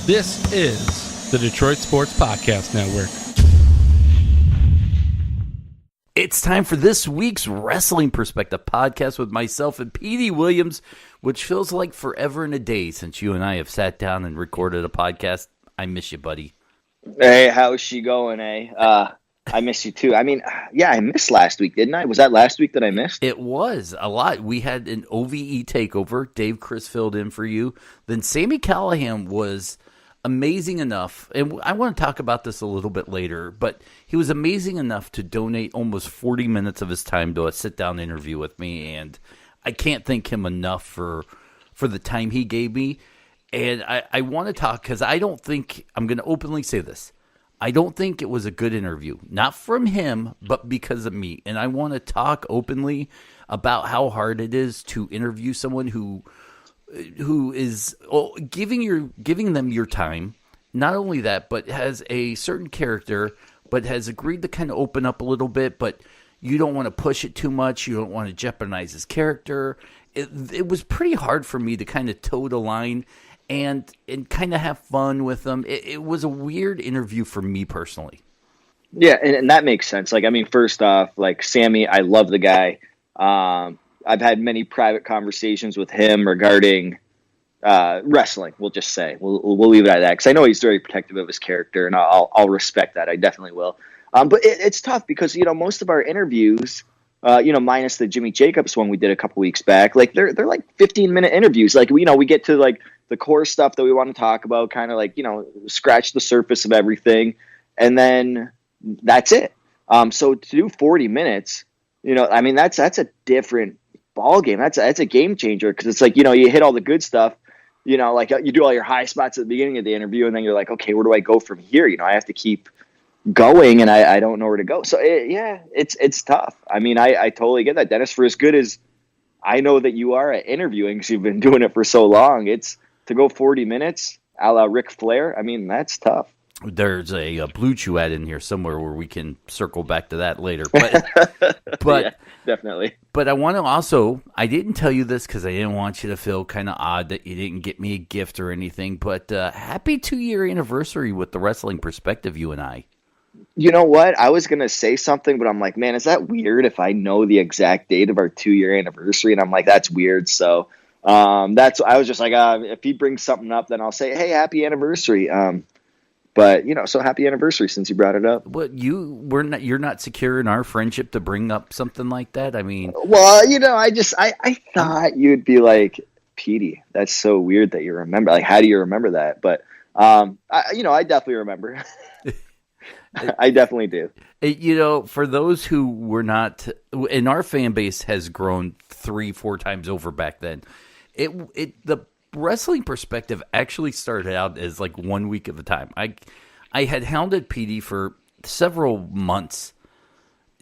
This is the Detroit Sports Podcast Network. It's time for this week's Wrestling Perspective podcast with myself and Petey Williams, which feels like forever and a day since you and I have sat down and recorded a podcast. I miss you, buddy. Hey, how's she going, eh? I miss you too. I mean, yeah, I missed last week, didn't I? Was that last week that I missed? It was a lot. We had an OVE takeover. Dave Chris filled in for you. Then Sami Callihan was amazing enough, and I want to talk about this a little bit later, but he was amazing enough to donate almost 40 minutes of his time to a sit-down interview with me, and I can't thank him enough for the time he gave me. And I want to talk, because I don't think, I'm going to openly say this, I don't think it was a good interview. Not from him, but because of me. And I want to talk openly about how hard it is to interview someone who is giving them your time. Not only that, but has a certain character, but has agreed to kind of open up a little bit, but you don't want to push it too much. You don't want to jeopardize his character. It was pretty hard for me to kind of toe the line and kind of have fun with them. It was a weird interview for me personally. Yeah, and that makes sense. Like, I mean, first off, like, Sami, I love the guy. I've had many private conversations with him regarding wrestling, we'll just say. We'll leave it at that, because I know he's very protective of his character, and I'll respect that. I definitely will. But it's tough because, most of our interviews, minus the Jimmy Jacobs one we did a couple weeks back, like they're like 15-minute interviews. Like, we get to like the core stuff that we want to talk about, kind of like, scratch the surface of everything, and then that's it. So to do 40 minutes, I mean, that's a different ball game. That's a game changer, because it's like, you hit all the good stuff, like you do all your high spots at the beginning of the interview, and then you're like, okay, where do I go from here? I have to keep going, and I don't know where to go. So it's tough. I mean, I totally get that, Dennis. For as good as I know that you are at interviewing, because you've been doing it for so long, it's to go 40 minutes a la Ric Flair. I mean, that's tough. There's a Blue Chew ad in here somewhere where we can circle back to that later. But yeah, definitely. But I want to also, I didn't tell you this because I didn't want you to feel kind of odd that you didn't get me a gift or anything, but happy 2-year anniversary with the Wrestling Perspective, you and I. You know what? I was going to say something, but I'm like, man, is that weird if I know the exact date of our 2-year anniversary? And I'm like, that's weird. So I was just like, if he brings something up, then I'll say, hey, happy anniversary. But, so happy anniversary since you brought it up. But you're not secure in our friendship to bring up something like that? I mean... Well, I thought you'd be like, Petey, that's so weird that you remember. Like, how do you remember that? But, I definitely remember. I definitely do. For those who were not... And our fan base has grown 3-4 times over back then. The Wrestling Perspective actually started out as like 1 week at a time. I had hounded Petey for several months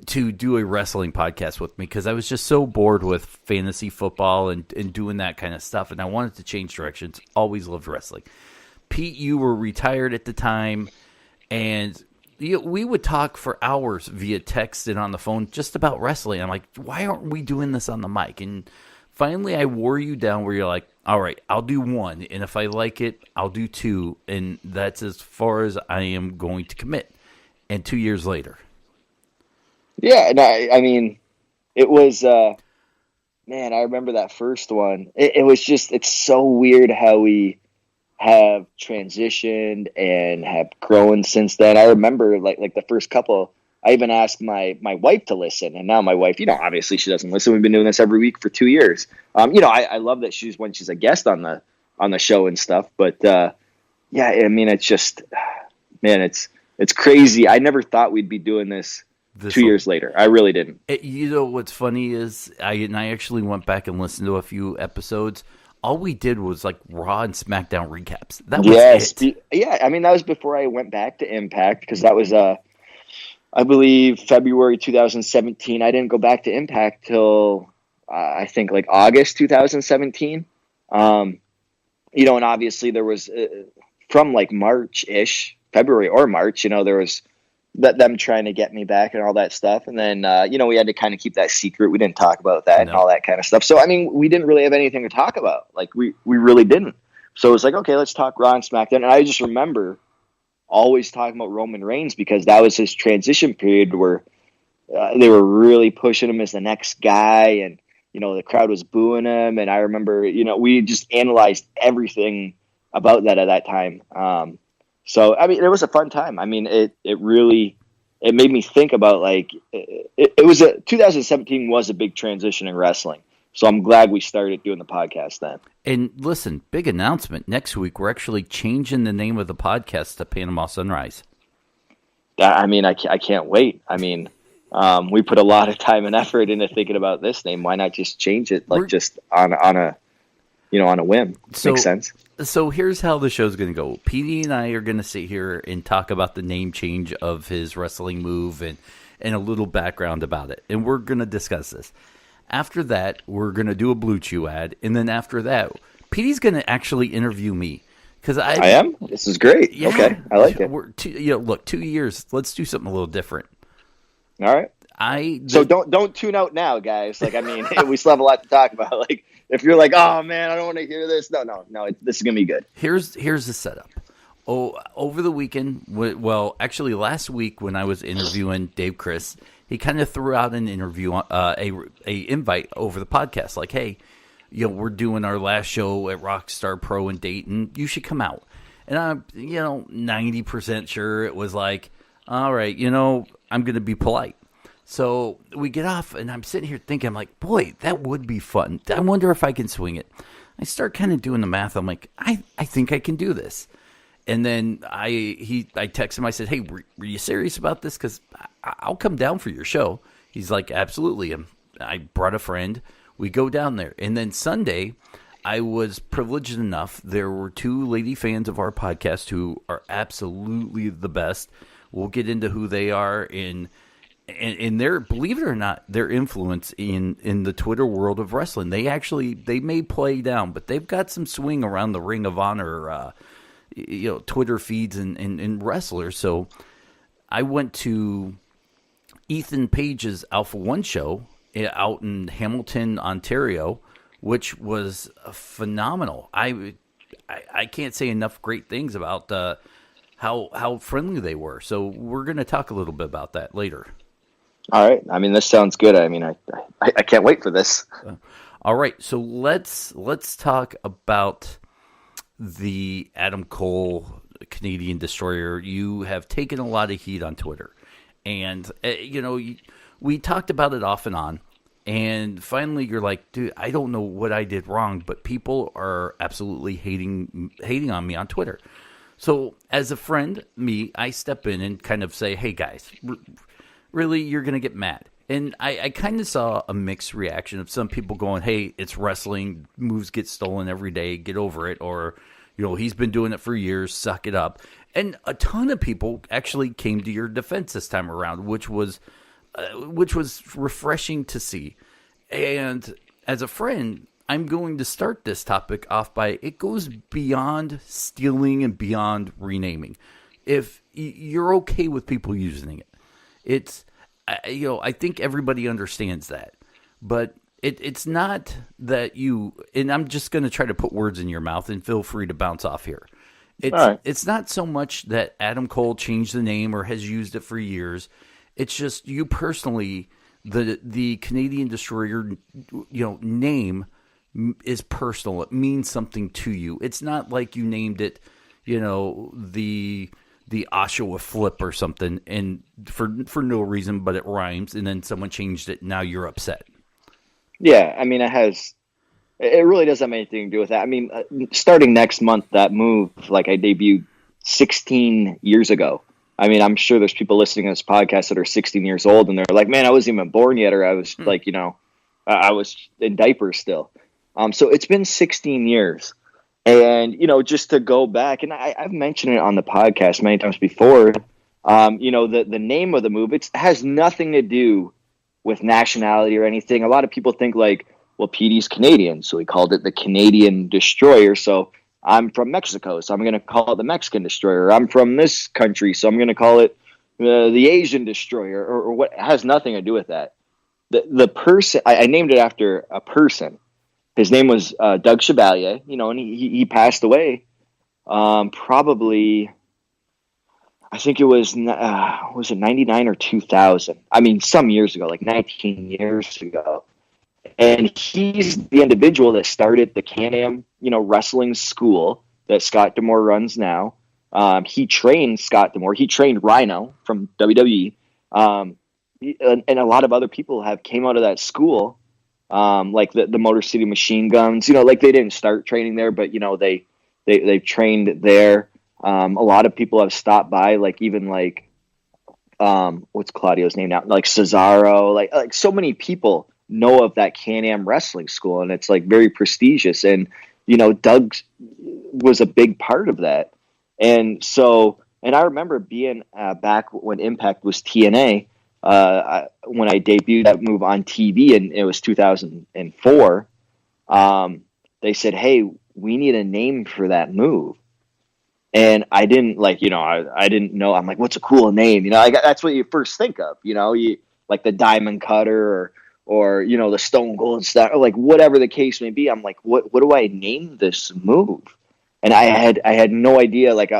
to do a wrestling podcast with me, because I was just so bored with fantasy football and doing that kind of stuff, and I wanted to change directions. Always loved wrestling. Pete, you were retired at the time, and we would talk for hours via text and on the phone just about wrestling. I'm like, why aren't we doing this on the mic? And finally, I wore you down where you're like, all right, I'll do 1, and if I like it, I'll do 2, and that's as far as I am going to commit. And 2 years later. Yeah, and I mean, it was, man, I remember that first one. It was just, it's so weird how we have transitioned and have grown since then. I remember, like the first couple, I even asked my wife to listen, and now my wife, obviously she doesn't listen. We've been doing this every week for 2 years. I love that she's a guest on the show and stuff. But yeah, I mean, it's just, man, it's crazy. I never thought we'd be doing this 2 years later. I really didn't. What's funny is I actually went back and listened to a few episodes. All we did was like Raw and SmackDown recaps. That was it. Yeah, I mean, that was before I went back to Impact, because that was I believe February 2017. I didn't go back to Impact till I think like August 2017. And obviously there was from like March-ish, February or March, there was them trying to get me back and all that stuff. And then, we had to kind of keep that secret. We didn't talk about that and all that kind of stuff. So, I mean, we didn't really have anything to talk about. Like we really didn't. So it was like, okay, let's talk Raw and SmackDown. And I just remember always talking about Roman Reigns because that was his transition period where they were really pushing him as the next guy, and the crowd was booing him. And I remember, we just analyzed everything about that at that time. So I mean, it was a fun time. I mean, it really made me think about like it was 2017 was a big transition in wrestling. So I'm glad we started doing the podcast then. And listen, big announcement. Next week, we're actually changing the name of the podcast to Panama Sunrise. I mean, I can't wait. I mean, we put a lot of time and effort into thinking about this name. Why not just change it just on a whim? Makes sense. So here's how the show's going to go. Petey and I are going to sit here and talk about the name change of his wrestling move and a little background about it. And we're going to discuss this. After that, we're going to do a Blue Chew ad. And then after that, Petey's going to actually interview me. I am? This is great. Yeah, okay, I like it. Look, 2 years. Let's do something a little different. All right. So don't tune out now, guys. Like, I mean, we still have a lot to talk about. Like, if you're like, oh man, I don't want to hear this. No, this is gonna be good. Here's the setup. Over the weekend, well, actually last week when I was interviewing Dave Chris, he kind of threw out an interview, a invite over the podcast, like, hey, we're doing our last show at Rockstar Pro in Dayton. You should come out. And I'm, 90% sure it was like, all right, I'm going to be polite. So we get off, and I'm sitting here thinking, I'm like, boy, that would be fun. I wonder if I can swing it. I start kind of doing the math. I'm like, I think I can do this. And then I text him. I said, hey, were you serious about this? Because I'll come down for your show. He's like, absolutely. I brought a friend. We go down there. And then Sunday, I was privileged enough. There were 2 lady fans of our podcast who are absolutely the best. We'll get into who they are in their, believe it or not, their influence in the Twitter world of wrestling. They may play down, but they've got some swing around the Ring of Honor, Twitter feeds and wrestlers. So I went to Ethan Page's Alpha One show out in Hamilton, Ontario, which was phenomenal. I can't say enough great things about how friendly they were. So we're going to talk a little bit about that later. All right. I mean, this sounds good. I mean, I can't wait for this. All right. So let's talk about the Adam Cole Canadian Destroyer. You have taken a lot of heat on Twitter, and we talked about it off and on. And finally, you're like, dude, I don't know what I did wrong, but people are absolutely hating on me on Twitter. So as a friend, I step in and kind of say, hey guys, really, you're going to get mad. And I kind of saw a mixed reaction of some people going, hey, it's wrestling, moves get stolen every day, get over it. Or, he's been doing it for years, suck it up. And a ton of people actually came to your defense this time around, which was refreshing to see. And as a friend, I'm going to start this topic off by, it goes beyond stealing and beyond renaming. If you're okay with people using it, it's, I think everybody understands that, but it's not that and I'm just going to try to put words in your mouth and feel free to bounce off here. It's not so much that Adam Cole changed the name or has used it for years. It's just you personally, the Canadian Destroyer, name is personal. It means something to you. It's not like you named it, the Oshawa Flip or something, and for no reason, but it rhymes, and then someone changed it, and now you're upset. Yeah, I mean, it really doesn't have anything to do with that. I mean, starting next month, that move, like I debuted 16 years ago. I mean, I'm sure there's people listening to this podcast that are 16 years old, and they're like, man, I wasn't even born yet, or I was I was in diapers still. So it's been 16 years. And, just to go back, and I've mentioned it on the podcast many times before, the name of the move, it has nothing to do with nationality or anything. A lot of people think like, well, Petey's Canadian, so he called it the Canadian Destroyer. So I'm from Mexico, so I'm going to call it the Mexican Destroyer. I'm from this country, so I'm going to call it the Asian Destroyer, or what. It has nothing to do with that. The person, I named it after a person. his name was Doug Chevalier, and he passed away probably, I think it was it 99 or 2000? I mean, some years ago, like 19 years ago. And he's the individual that started the Can-Am, wrestling school that Scott D'Amore runs now. He trained Scott D'Amore. He trained Rhino from WWE. And a lot of other people have came out of that school, like the Motor City Machine Guns. Like they didn't start training there, but they trained there. A lot of people have stopped by, like even like what's Claudio's name now? Like Cesaro, like so many people know of that Can-Am wrestling school, and it's like very prestigious. And Doug was a big part of that. And I remember being back when Impact was TNA, when I debuted that move on TV, and it was 2004. They said, "Hey, we need a name for that move." And I didn't I didn't know. I'm like, what's a cool name? That's what you first think of, you like the Diamond Cutter or the Stone Cold Star, or like whatever the case may be. I'm like, what do I name this move? And I had no idea, like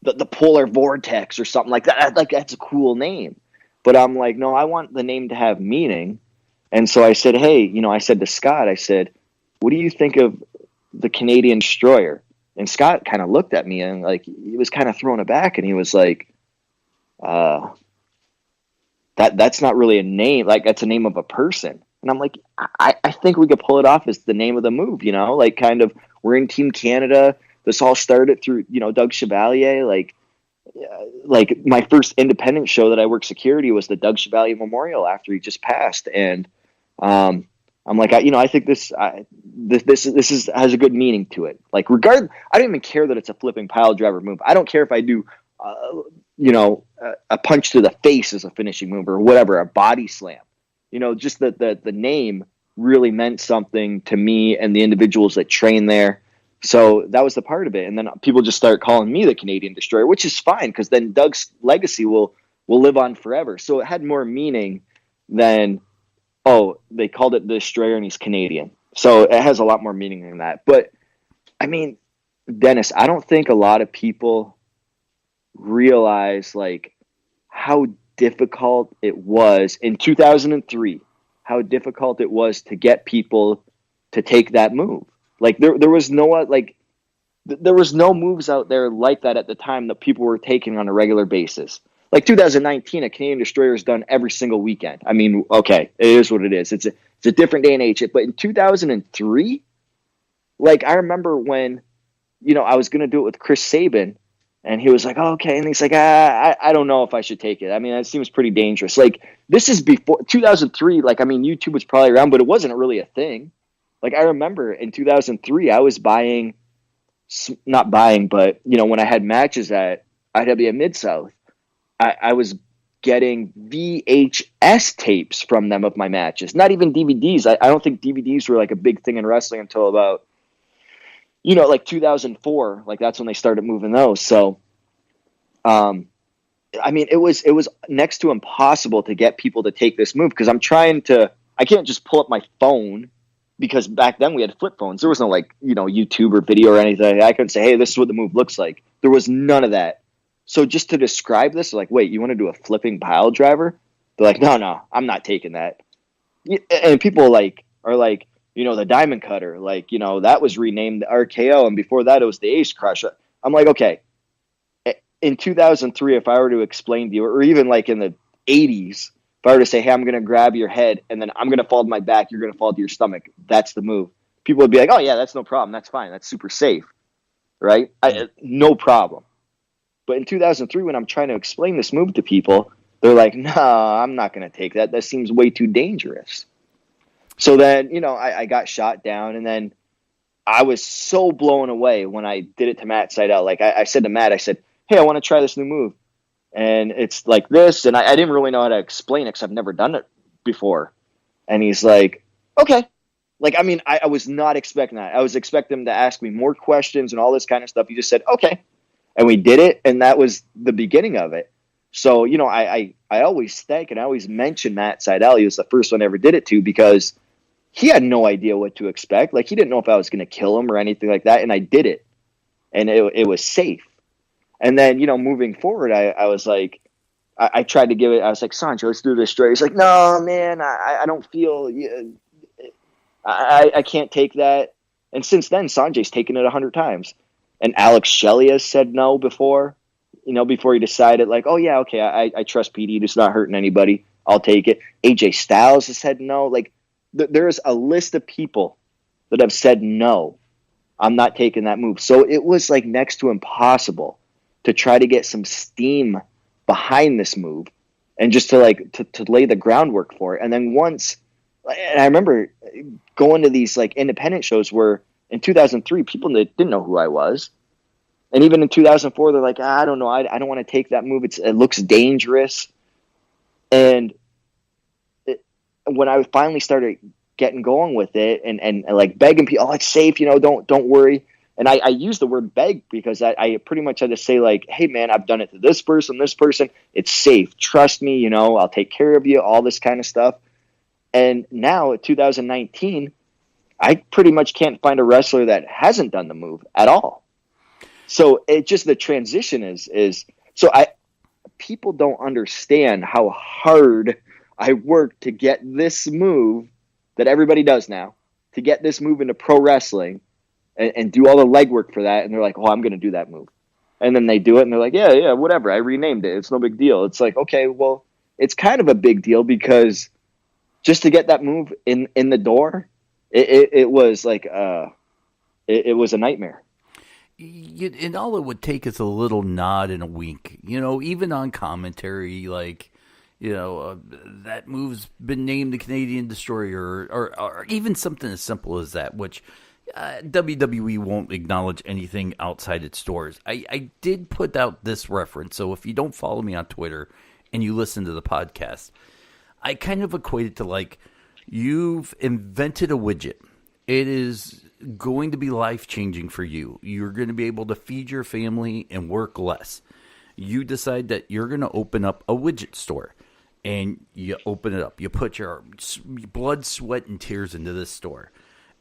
the Polar Vortex or something like that. Like that's a cool name. But I'm like, no, I want the name to have meaning. And so I said, hey, I said to Scott, I said, what do you think of the Canadian Destroyer? And Scott kind of looked at me and like he was kind of thrown aback, and he was like, that's not really a name. Like that's a name of a person. And I'm like, I think we could pull it off as the name of the move, like kind of, we're in Team Canada. This all started through, Doug Chevalier. Like my first independent show that I worked security was the Doug Chevalier Memorial after he just passed. And, I'm like, I think this has a good meaning to it. Like I don't even care that it's a flipping pile driver move. I don't care if I do, a punch to the face as a finishing move or whatever, a body slam. Just the name really meant something to me and the individuals that train there. So that was the part of it. And then people just start calling me the Canadian Destroyer, which is fine because then Doug's legacy will live on forever. So it had more meaning than, oh, they called it the Destroyer and he's Canadian. So it has a lot more meaning than that. But I mean, Dennis, I don't think a lot of people realize like how difficult it was in 2003, how difficult it was to get people to take that move. Like there was no moves out there like that at the time that people were taking on a regular basis. Like 2019, a Canadian Destroyer is done every single weekend. I mean, okay, it is what it is. It's a different day and age. But in 2003, like I remember when, I was going to do it with Chris Sabin, and he was like, oh, okay. And he's like, I don't know if I should take it. I mean, it seems pretty dangerous. Like this is before 2003. Like, I mean, YouTube was probably around, but it wasn't really a thing. Like I remember in 2003, I was not buying, but when I had matches at IWA Mid-South, I was getting VHS tapes from them of my matches, not even DVDs. I don't think DVDs were like a big thing in wrestling until about, like 2004. Like that's when they started moving those. So, I mean, it was next to impossible to get people to take this move because I can't just pull up my phone because back then we had flip phones. There was no like, YouTube or video or anything. I couldn't say, hey, this is what the move looks like. There was none of that. So just to describe this, like, wait, you want to do a flipping pile driver? They're like, no, I'm not taking that. And people are like, the Diamond Cutter, like, that was renamed the RKO, and before that it was the Ace Crusher. I'm like, okay, in 2003, if I were to explain to you, or even like in the 80s, if I were to say, hey, I'm going to grab your head and then I'm going to fall to my back, you're going to fall to your stomach, that's the move. People would be like, oh yeah, that's no problem, that's fine, that's super safe, right? No problem. But in 2003, when I'm trying to explain this move to people, they're like, no, I'm not going to take that. That seems way too dangerous. So then, I got shot down, and then I was so blown away when I did it to Matt Seidel. Like I said to Matt, I said, hey, I want to try this new move. And it's like this. And I didn't really know how to explain it because I've never done it before. And he's like, okay. Like, I mean, I was not expecting that. I was expecting him to ask me more questions and all this kind of stuff. He just said, okay. And we did it, and that was the beginning of it. So, I always thank and I always mention Matt Seidel. He was the first one I ever did it to because he had no idea what to expect. Like, he didn't know if I was going to kill him or anything like that. And I did it. And it was safe. And then, moving forward, I was like, I tried to give it. I was like, Sanjay, let's do this straight. He's like, no, man, I don't feel, I can't take that. And since then, Sanjay's taken it 100 times. And Alex Shelley has said no before, before he decided, like, oh, yeah, okay, I trust Petey. He's not hurting anybody. I'll take it. AJ Styles has said no. Like, there's a list of people that have said no, I'm not taking that move. So it was like next to impossible to try to get some steam behind this move and just to lay the groundwork for it. And then and I remember going to these like independent shows where in 2003 people didn't know who I was. And even in 2004, they're like, I don't know. I don't want to take that move. It looks dangerous. And when I finally started getting going with it and like begging people, oh, it's safe, don't worry. And I use the word beg because I pretty much had to say, like, hey, man, I've done it to this person. It's safe. Trust me, I'll take care of you, all this kind of stuff. And now, in 2019, I pretty much can't find a wrestler that hasn't done the move at all. So it just, the transition is so people don't understand how hard I worked to get this move that everybody does now, to get this move into pro wrestling. And do all the legwork for that, and they're like, "Oh, I'm going to do that move," and then they do it, and they're like, "Yeah, whatever. I renamed it. It's no big deal." It's like, okay, well, it's kind of a big deal because just to get that move in the door, it was like it was a nightmare. And all it would take is a little nod and a wink, even on commentary, like, that move's been named the Canadian Destroyer, or even something as simple as that, which. WWE won't acknowledge anything outside its doors. I did put out this reference, so if you don't follow me on Twitter and you listen to the podcast, I kind of equate it to like you've invented a widget. It is going to be life-changing for you. You're going to be able to feed your family and work less. You decide that you're going to open up a widget store, and you open it up. You put your blood, sweat, and tears into this store.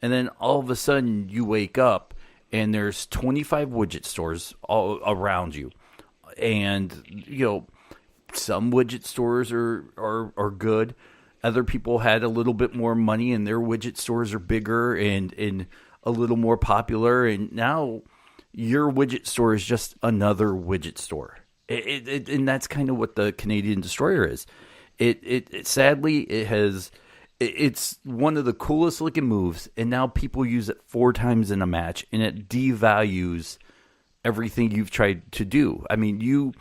And then all of a sudden you wake up and there's 25 widget stores all around you. And, some widget stores are good. Other people had a little bit more money and their widget stores are bigger and a little more popular. And now your widget store is just another widget store. And that's kind of what the Canadian Destroyer is. Sadly, it's one of the coolest looking moves, and now people use it 4 times in a match, and it devalues everything you've tried to do. I mean,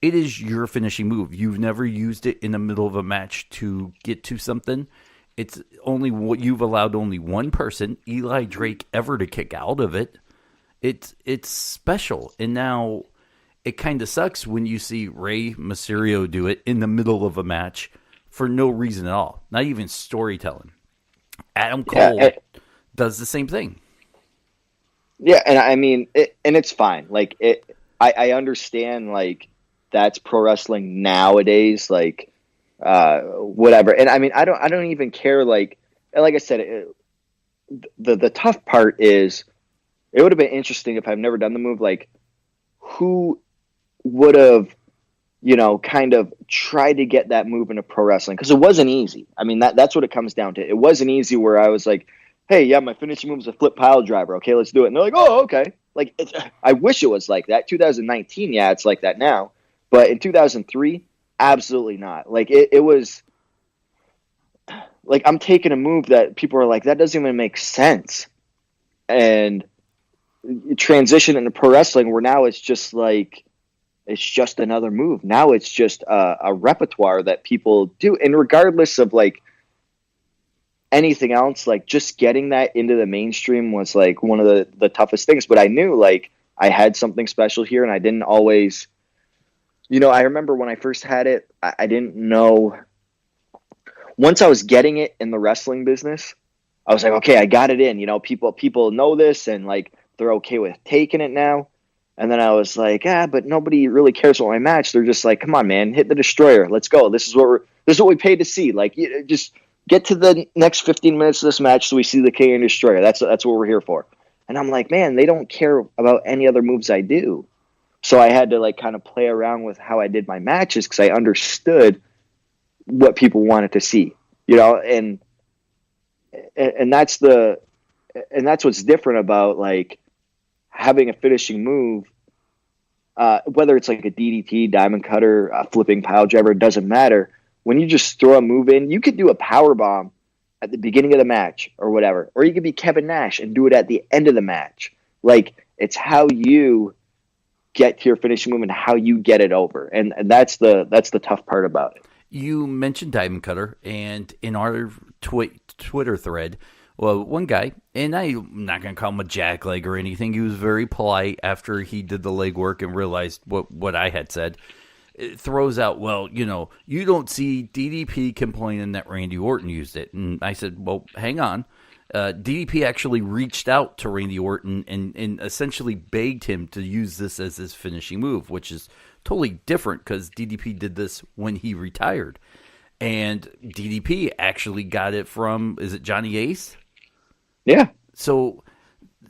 it is your finishing move. You've never used it in the middle of a match to get to something. It's only what you've allowed only one person, Eli Drake, ever to kick out of it. It's special, and now it kind of sucks when you see Rey Mysterio do it in the middle of a match. For no reason at all, not even storytelling. Adam Cole does the same thing. Yeah, and I mean, and it's fine. Like I understand. Like that's pro wrestling nowadays. Like whatever. And I mean, I don't even care. Like I said, the tough part is it would have been interesting if I've never done the move. Like who would have kind of try to get that move into pro wrestling because it wasn't easy. I mean, that's what it comes down to. It wasn't easy where I was like, hey, yeah, my finishing move is a flip pile driver. Okay, let's do it. And they're like, oh, okay. Like, I wish it was like that. 2019, yeah, it's like that now. But in 2003, absolutely not. Like, it was like I'm taking a move that people are like, that doesn't even make sense. And transition into pro wrestling where now it's just like, it's just another move. Now it's just a repertoire that people do. And regardless of like anything else, like just getting that into the mainstream was like one of the toughest things. But I knew like I had something special here and I didn't always, I remember when I first had it, I didn't know. Once I was getting it in the wrestling business, I was like, okay, I got it in, people know this and like they're okay with taking it now. And then I was like, but nobody really cares about my match. They're just like, come on, man, hit the Destroyer. Let's go. This is what we paid to see. Like, just get to the next 15 minutes of this match so we see the King and Destroyer. That's what we're here for. And I'm like, man, they don't care about any other moves I do. So I had to like kind of play around with how I did my matches because I understood what people wanted to see, you know, and that's what's different about like having a finishing move, whether it's like a DDT, diamond cutter, a flipping pile driver, it doesn't matter. When you just throw a move in, you could do a power bomb at the beginning of the match or whatever, or you could be Kevin Nash and do it at the end of the match. Like, it's how you get to your finishing move and how you get it over, and that's the tough part about it. You mentioned diamond cutter, and in our Twitter thread, well, one guy, and I'm not going to call him a jackleg or anything, he was very polite after he did the legwork and realized what I had said. It throws out, well, you know, you don't see DDP complaining that Randy Orton used it. And I said, well, hang on. DDP actually reached out to Randy Orton and essentially begged him to use this as his finishing move, which is totally different because DDP did this when he retired. And DDP actually got it from, is it Johnny Ace? Yeah. So,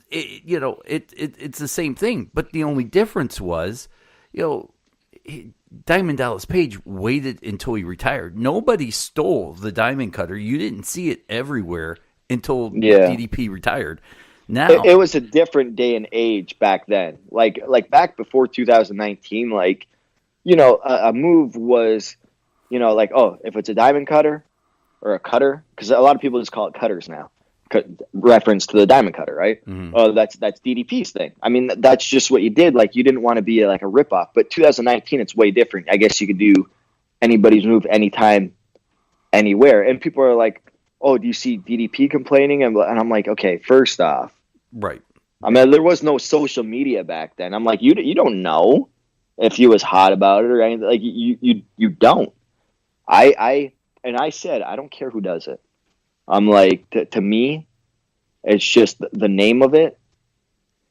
it's the same thing. But the only difference was, Diamond Dallas Page waited until he retired. Nobody stole the diamond cutter. You didn't see it everywhere until DDP retired. Now it was a different day and age back then. Like back before 2019, like, a move was, like, oh, if it's a diamond cutter or a cutter, because a lot of people just call it cutters now. Reference to the diamond cutter, right? Mm-hmm. Oh, that's DDP's thing. I mean, that's just what you did. Like, you didn't want to be like a ripoff. But 2019, it's way different. I guess you could do anybody's move anytime, anywhere. And people are like, "Oh, do you see DDP complaining?" And I'm like, "Okay, first off, right. I mean, there was no social media back then. I'm like, you don't know if he was hot about it or anything. Like, you don't. I said, I don't care who does it. I'm like, to me, it's just the name of it.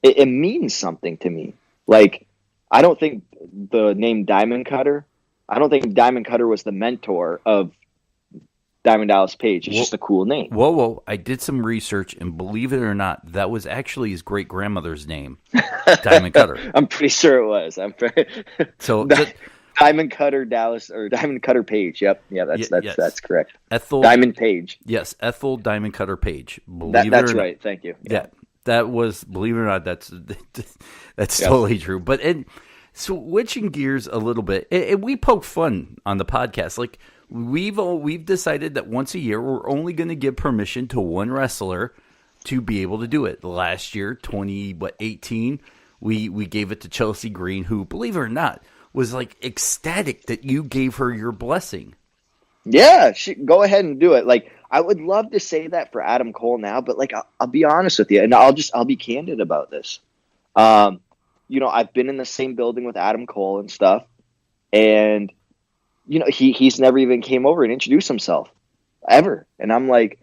It means something to me. Like, I don't think the name Diamond Cutter, I don't think Diamond Cutter was the mentor of Diamond Dallas Page. It's just a cool name. Whoa. I did some research, and believe it or not, that was actually his great-grandmother's name, Diamond Cutter. I'm pretty sure it was. So Diamond Cutter Dallas, or Diamond Cutter Page. Yep. Yeah, that's correct. Ethel Diamond Page. Yes, Ethel Diamond Cutter Page. That's right. Thank you. Yeah, that was, believe it or not, that's totally true. But switching gears a little bit, we poke fun on the podcast. Like, we've decided that once a year we're only going to give permission to one wrestler to be able to do it. Last year, 2018, we gave it to Chelsea Green, who, believe it or not, was like ecstatic that you gave her your blessing. Yeah, go ahead and do it. Like, I would love to say that for Adam Cole now, but like, I'll be honest with you, and I'll be candid about this. I've been in the same building with Adam Cole and stuff, and he's never even came over and introduced himself ever. And I'm like,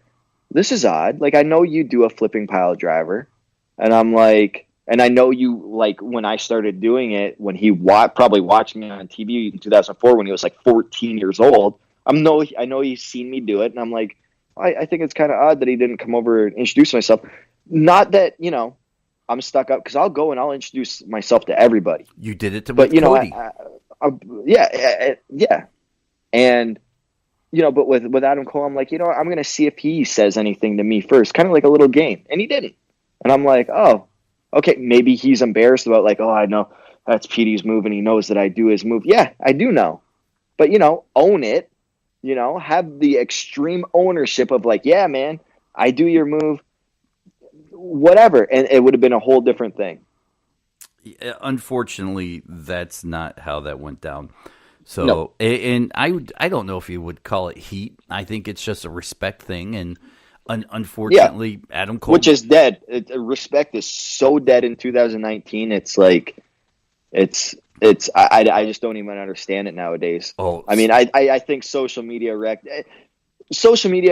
this is odd. Like, I know you do a flipping pile driver, and I'm like, and I know you, like, when I started doing it, when he probably watched me on TV in 2004 when he was like 14 years old. I know he's seen me do it, and I'm like, I think it's kind of odd that he didn't come over and introduce myself. Not that, I'm stuck up, because I'll go and I'll introduce myself to everybody. You did it to Cody. Yeah. And, but with Adam Cole, I'm like, I'm going to see if he says anything to me first, kind of like a little game. And he didn't. And I'm like, oh, okay, maybe he's embarrassed about, like, oh, I know that's Petey's move and he knows that I do his move. Yeah, I do know. But, own it. Have the extreme ownership of, like, yeah, man, I do your move, whatever. And it would have been a whole different thing. Unfortunately, that's not how that went down. So, no. And I don't know if you would call it heat. I think it's just a respect thing. And unfortunately, Adam Cole, which is dead. Respect is so dead in 2019. It's like, I just don't even understand it nowadays. Oh, I mean, I think social media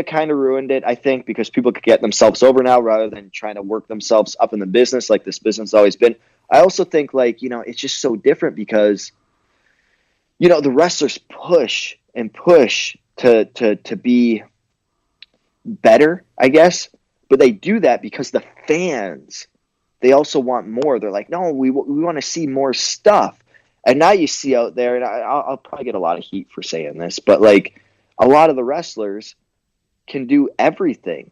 kind of ruined it, I think, because people could get themselves over now rather than trying to work themselves up in the business like this business has always been. I also think, like, it's just so different because, the wrestlers push and push to be better, I guess. But they do that because the fans, they also want more. They're like, no, we want to see more stuff. And now you see out there, and I'll probably get a lot of heat for saying this, but like a lot of the wrestlers can do everything.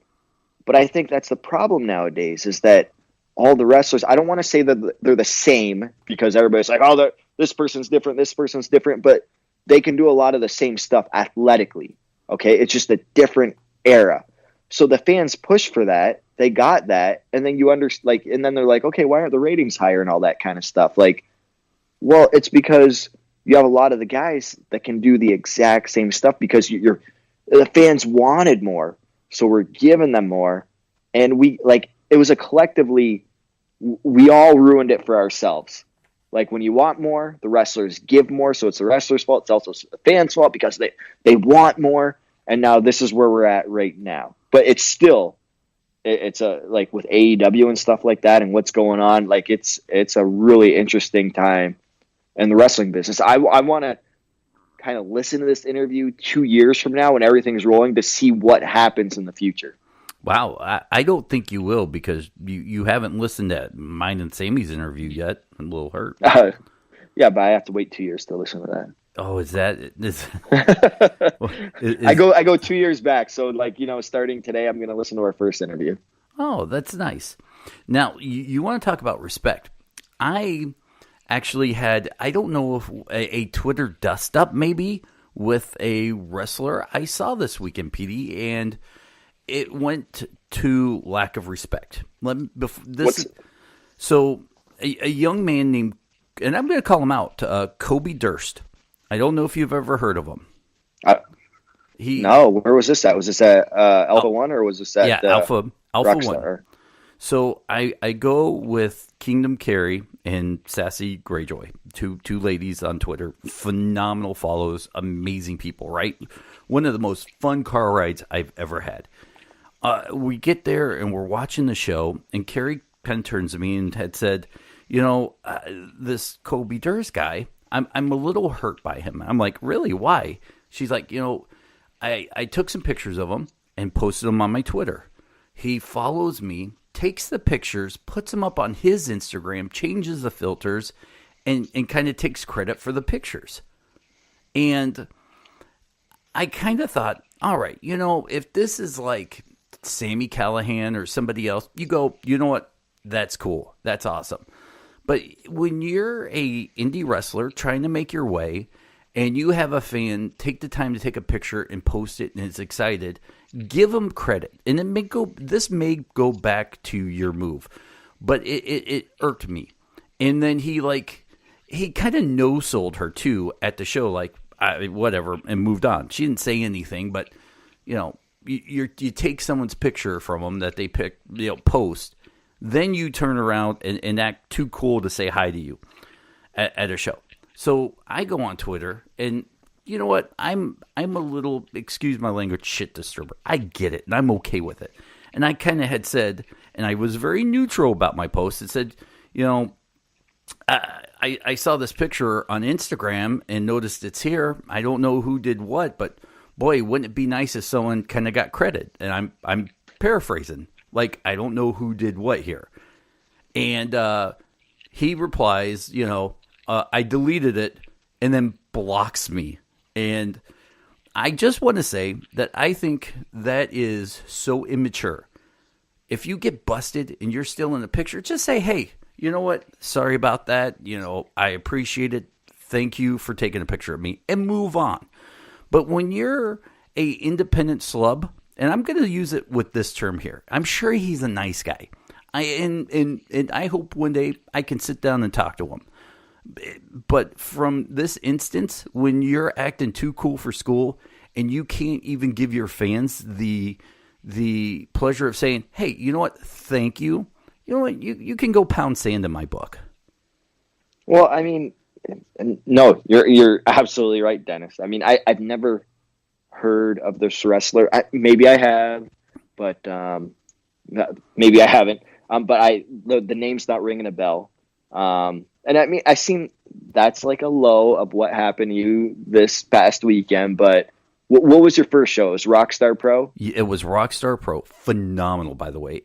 But I think that's the problem nowadays is that all the wrestlers, I don't want to say that they're the same because everybody's like, oh, this person's different, but they can do a lot of the same stuff athletically. Okay. It's just a different era. So the fans push for that. They got that. And then and then they're like, okay, why aren't the ratings higher and all that kind of stuff? Like, well, it's because you have a lot of the guys that can do the exact same stuff because the fans wanted more. So we're giving them more. And it was we all ruined it for ourselves. Like when you want more, the wrestlers give more. So it's the wrestlers' fault. It's also the fans' fault because they want more. And now this is where we're at right now. But it's still, it's like with AEW and stuff like that and what's going on. Like it's a really interesting time in the wrestling business. I want to kind of listen to this interview 2 years from now when everything's rolling to see what happens in the future. Wow, I don't think you will because you haven't listened to mine and Sammy's interview yet. I'm a little hurt. Yeah, but I have to wait 2 years to listen to that. Oh, is that? I go 2 years back, so starting today, I'm going to listen to our first interview. Oh, that's nice. Now you want to talk about respect? I actually had, I don't know if a Twitter dust up maybe with a wrestler I saw this weekend, Petey, and it went to lack of respect. So a young man named, and I'm going to call him out, Kobe Durst. I don't know if you've ever heard of him. No, where was this at? Was this at Alpha One or was this at Alpha Rockstar? One? So I go with Kingdom Carey and Sassy Greyjoy, two ladies on Twitter, phenomenal follows, amazing people, right? One of the most fun car rides I've ever had. We get there and we're watching the show, and Carrie kind of turns to me and had said, this Kobe Durst guy, I'm a little hurt by him. I'm like, really? Why? She's like, I took some pictures of him and posted them on my Twitter. He follows me, takes the pictures, puts them up on his Instagram, changes the filters, and kind of takes credit for the pictures. And I kind of thought, all right, if this is like Sami Callihan or somebody else, you go, you know what? That's cool. That's awesome. But when you're a indie wrestler trying to make your way and you have a fan take the time to take a picture and post it and is excited, give them credit. And this may go back to your move, but it irked me. And then he kind of no-sold her too at the show, like whatever, and moved on. She didn't say anything, but you take someone's picture from them that they post, then you turn around and act too cool to say hi to you at a show. So I go on Twitter, and you know what? I'm a little, excuse my language, shit disturber. I get it, and I'm okay with it. And I kind of had said, and I was very neutral about my post. It said, I saw this picture on Instagram and noticed it's here. I don't know who did what, but boy, wouldn't it be nice if someone kind of got credit? And I'm paraphrasing. Like, I don't know who did what here. And he replies, I deleted it, and then blocks me. And I just want to say that I think that is so immature. If you get busted and you're still in the picture, just say, hey, you know what? Sorry about that. I appreciate it. Thank you for taking a picture of me, and move on. But when you're a independent slub, and I'm going to use it with this term here, I'm sure he's a nice guy. And I hope one day I can sit down and talk to him. But from this instance, when you're acting too cool for school and you can't even give your fans the pleasure of saying, hey, you know what? Thank you. You know what? You can go pound sand in my book. Well, I mean, no, you're absolutely right, Dennis. I mean, I've never heard of this wrestler. Maybe I have, but maybe I haven't. But the name's not ringing a bell. And I mean, I seen that's like a low of what happened to you this past weekend, but What was your first show? It was Rockstar Pro? It was Rockstar Pro. Phenomenal, by the way.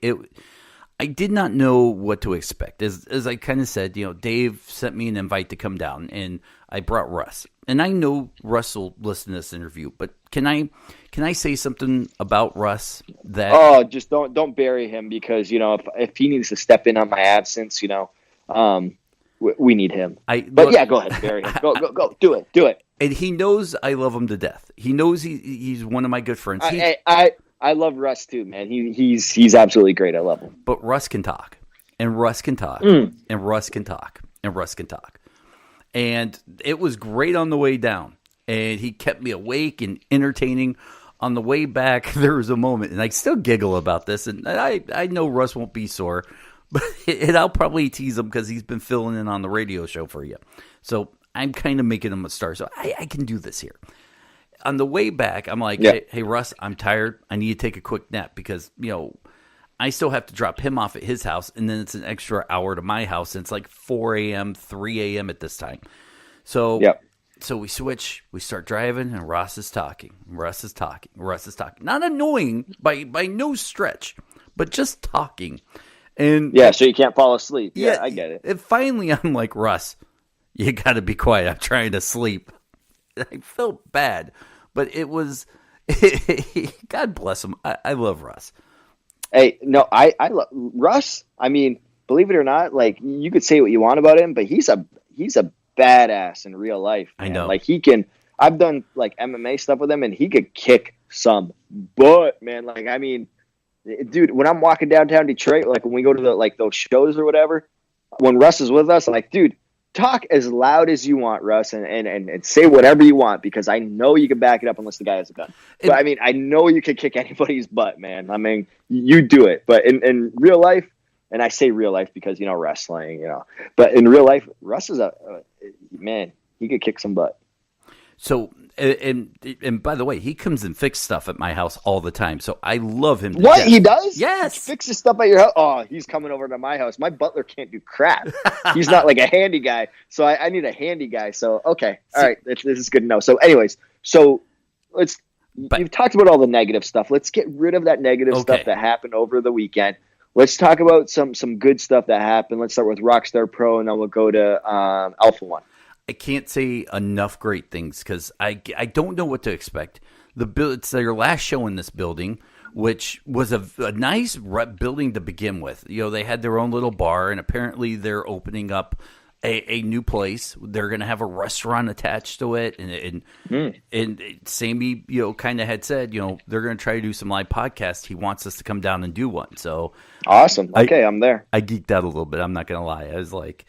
I did not know what to expect. As I kind of said, Dave sent me an invite to come down, and I brought Russ. And I know Russ will listen to this interview, but can I say something about Russ that? Oh, just don't bury him, because if he needs to step in on my absence, we need him. Go ahead, bury him. Go, do it. And he knows I love him to death. He knows he's one of my good friends. I love Russ too, man. He's absolutely great. I love him. But Russ can talk, and Russ can talk, and Russ can talk, and Russ can talk. And it was great on the way down, and he kept me awake and entertaining. On the way back, there was a moment, and I still giggle about this, and I know Russ won't be sore, but I'll probably tease him because he's been filling in on the radio show for you. So I'm kind of making him a star, so I can do this here. On the way back, I'm like, hey, Russ, I'm tired. I need to take a quick nap because, I still have to drop him off at his house, and then it's an extra hour to my house, and it's like 4 a.m., 3 a.m. at this time. So we switch. We start driving, and Russ is talking. Not annoying by no stretch, but just talking. And so you can't fall asleep. Yeah, I get it. And finally, I'm like, Russ, you got to be quiet. I'm trying to sleep. I felt bad, but it was God bless him. I love Russ. Hey, no, I love Russ. I mean, believe it or not, like, you could say what you want about him, but he's a badass in real life, man. I know. Like, I've done like MMA stuff with him, and he could kick some butt, man. Like, I mean, dude, when I'm walking downtown Detroit, like when we go to those shows or whatever, when Russ is with us, I'm like, dude, talk as loud as you want, Russ, and say whatever you want, because I know you can back it up unless the guy has a gun. But I mean, I know you could kick anybody's butt, man. I mean, you do it. But in real life, and I say real life because, wrestling, but in real life, Russ is man, he could kick some butt. So, and by the way, he comes and fixes stuff at my house all the time. So I love him. What, he does? Yes. He fixes stuff at your house? Oh, he's coming over to my house. My butler can't do crap. He's not like a handy guy. So I need a handy guy. So, okay. All right. This is good to know. So anyways, you've talked about all the negative stuff. Let's get rid of that negative stuff that happened over the weekend. Let's talk about some good stuff that happened. Let's start with Rockstar Pro, and then we'll go to Alpha One. I can't say enough great things because I don't know what to expect. It's their last show in this building, which was a nice building to begin with. They had their own little bar, and apparently they're opening up a new place. They're going to have a restaurant attached to it, and Sami, kind of had said, they're going to try to do some live podcasts. He wants us to come down and do one. So awesome. Okay, I'm there. I geeked out a little bit. I'm not going to lie. I was like,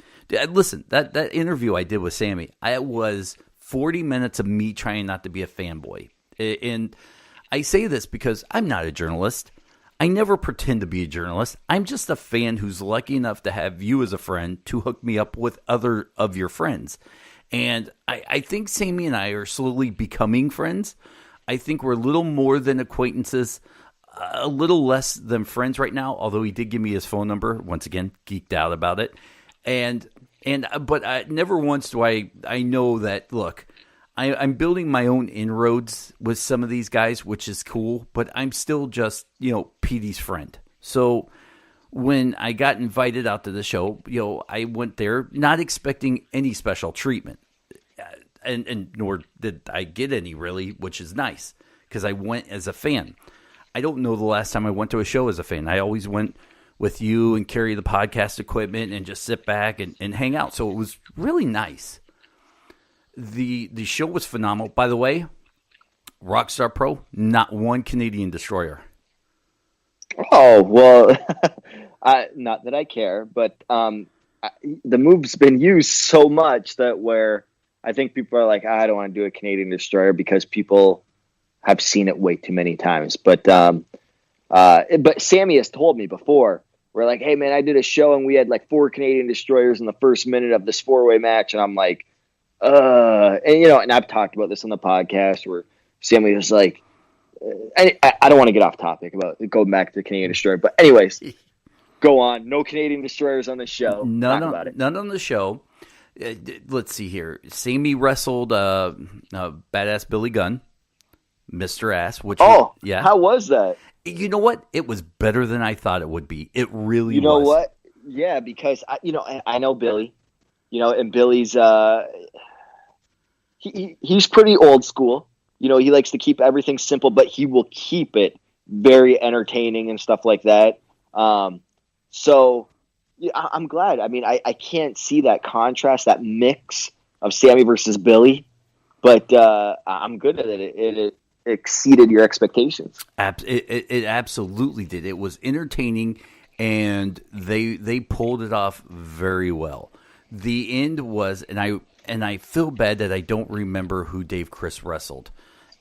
listen, that interview I did with Sami, it was 40 minutes of me trying not to be a fanboy. And I say this because I'm not a journalist. I never pretend to be a journalist. I'm just a fan who's lucky enough to have you as a friend to hook me up with other of your friends. And I think Sami and I are slowly becoming friends. I think we're a little more than acquaintances, a little less than friends right now, although he did give me his phone number. Once again, geeked out about it. But never once do I know that, look, I'm building my own inroads with some of these guys, which is cool, but I'm still just, Petey's friend. So when I got invited out to the show, I went there not expecting any special treatment. And nor did I get any, really, which is nice, because I went as a fan. I don't know the last time I went to a show as a fan. I always went with you and carry the podcast equipment and just sit back and hang out. So it was really nice. The show was phenomenal. By the way, Rockstar Pro, not one Canadian destroyer. Oh, well, not that I care, but the move's been used so much that where I think people are like, I don't want to do a Canadian destroyer because people have seen it way too many times. But Sami has told me before, we're like, hey, man, I did a show and we had like 4 Canadian destroyers in the first minute of this 4-way match. And I'm like, and I've talked about this on the podcast where Sami was like, I don't want to get off topic about going back to Canadian Destroyer, but anyways, go on. No Canadian Destroyers on the show. None on the show. Let's see here. Sami wrestled Badass Billy Gunn. Mr. Ass. Which yeah. How was that? You know what? It was better than I thought it would be. It really was. You know what? Yeah, because I know Billy, and Billy's he's pretty old school. He likes to keep everything simple, but he will keep it very entertaining and stuff like that. So yeah, I'm glad. I mean, I can't see that contrast, that mix of Sami versus Billy, but I'm good at it. It exceeded your expectations. It absolutely did. It was entertaining, and they pulled it off very well. The end was, and I feel bad that I don't remember who Dave Chris wrestled,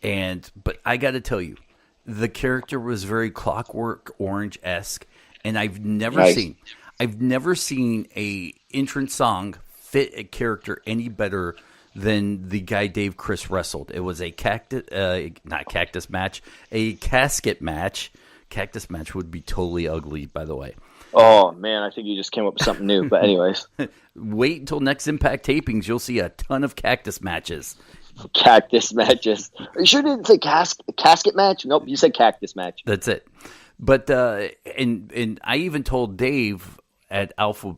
but I got to tell you, the character was very Clockwork Orange-esque, and I've never seen a entrance song fit a character any better than the guy Dave Chris wrestled. It was a casket match. Cactus match would be totally ugly, by the way. Oh, man, I think you just came up with something new. But anyways. Wait until next Impact tapings. You'll see a ton of cactus matches. Cactus matches. Are you sure you didn't say casket match? Nope, you said cactus match. That's it. But and I even told Dave at Alpha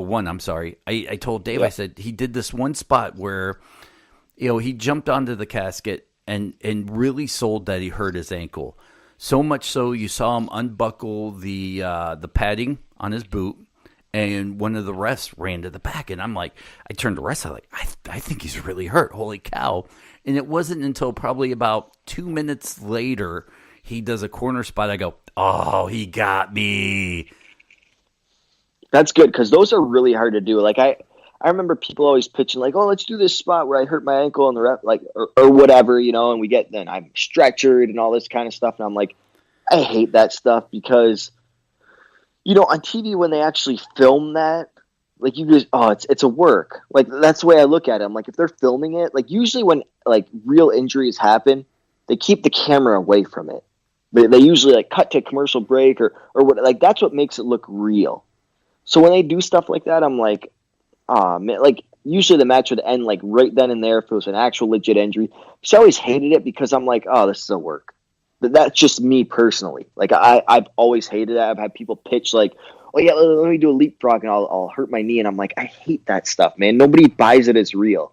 1, I'm sorry. I told Dave, I said, he did this one spot where, he jumped onto the casket and really sold that he hurt his ankle. So much so you saw him unbuckle the padding on his boot, and one of the refs ran to the back, and I'm like, I turned to the ref, I'm like, I think he's really hurt. Holy cow. And it wasn't until probably about 2 minutes later he does a corner spot. I go, oh, he got me. That's good, because those are really hard to do. Like I remember people always pitching like, oh, let's do this spot where I hurt my ankle and the ref or whatever, and then I'm stretchered and all this kind of stuff. And I'm like, I hate that stuff because, on TV when they actually film that, like you just, it's a work. Like that's the way I look at it. I'm like, if they're filming it, like usually when like real injuries happen, they keep the camera away from it. They usually like cut to a commercial break or what, like that's what makes it look real. So when they do stuff like that, I'm like, oh man, like usually the match would end like right then and there if it was an actual legit injury. So I always hated it because I'm like, oh, this is a work. But that's just me personally. Like I've always hated that. I've had people pitch like, oh yeah, let me do a leapfrog and I'll hurt my knee. And I'm like, I hate that stuff, man. Nobody buys it as real.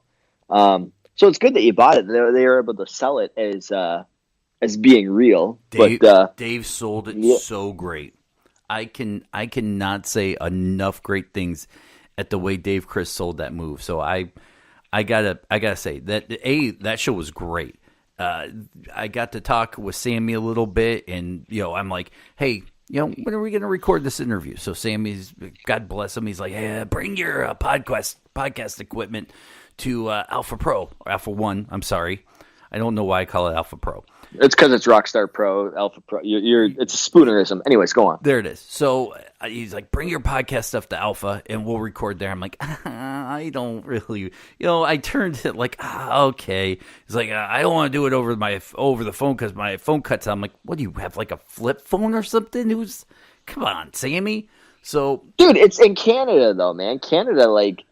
So it's good that you bought it. They were able to sell it as being real. Dave sold it so great. I cannot say enough great things at the way Dave Chris sold that move. So I gotta say that show was great. I got to talk with Sami a little bit, and I'm like, hey, when are we going to record this interview? So Sami's, God bless him, he's like, hey, bring your podcast equipment to Alpha 1. I'm sorry, I don't know why I call it Alpha Pro. It's because it's Rockstar Pro, Alpha Pro. It's a spoonerism. Anyways, go on. There it is. So he's like, bring your podcast stuff to Alpha, and we'll record there. I'm like, I don't really, I turned it like, okay. He's like, I don't want to do it over the phone because my phone cuts out. I'm like, what do you have, like a flip phone or something? Come on, Sami. So, dude, it's in Canada though, man. Canada, like,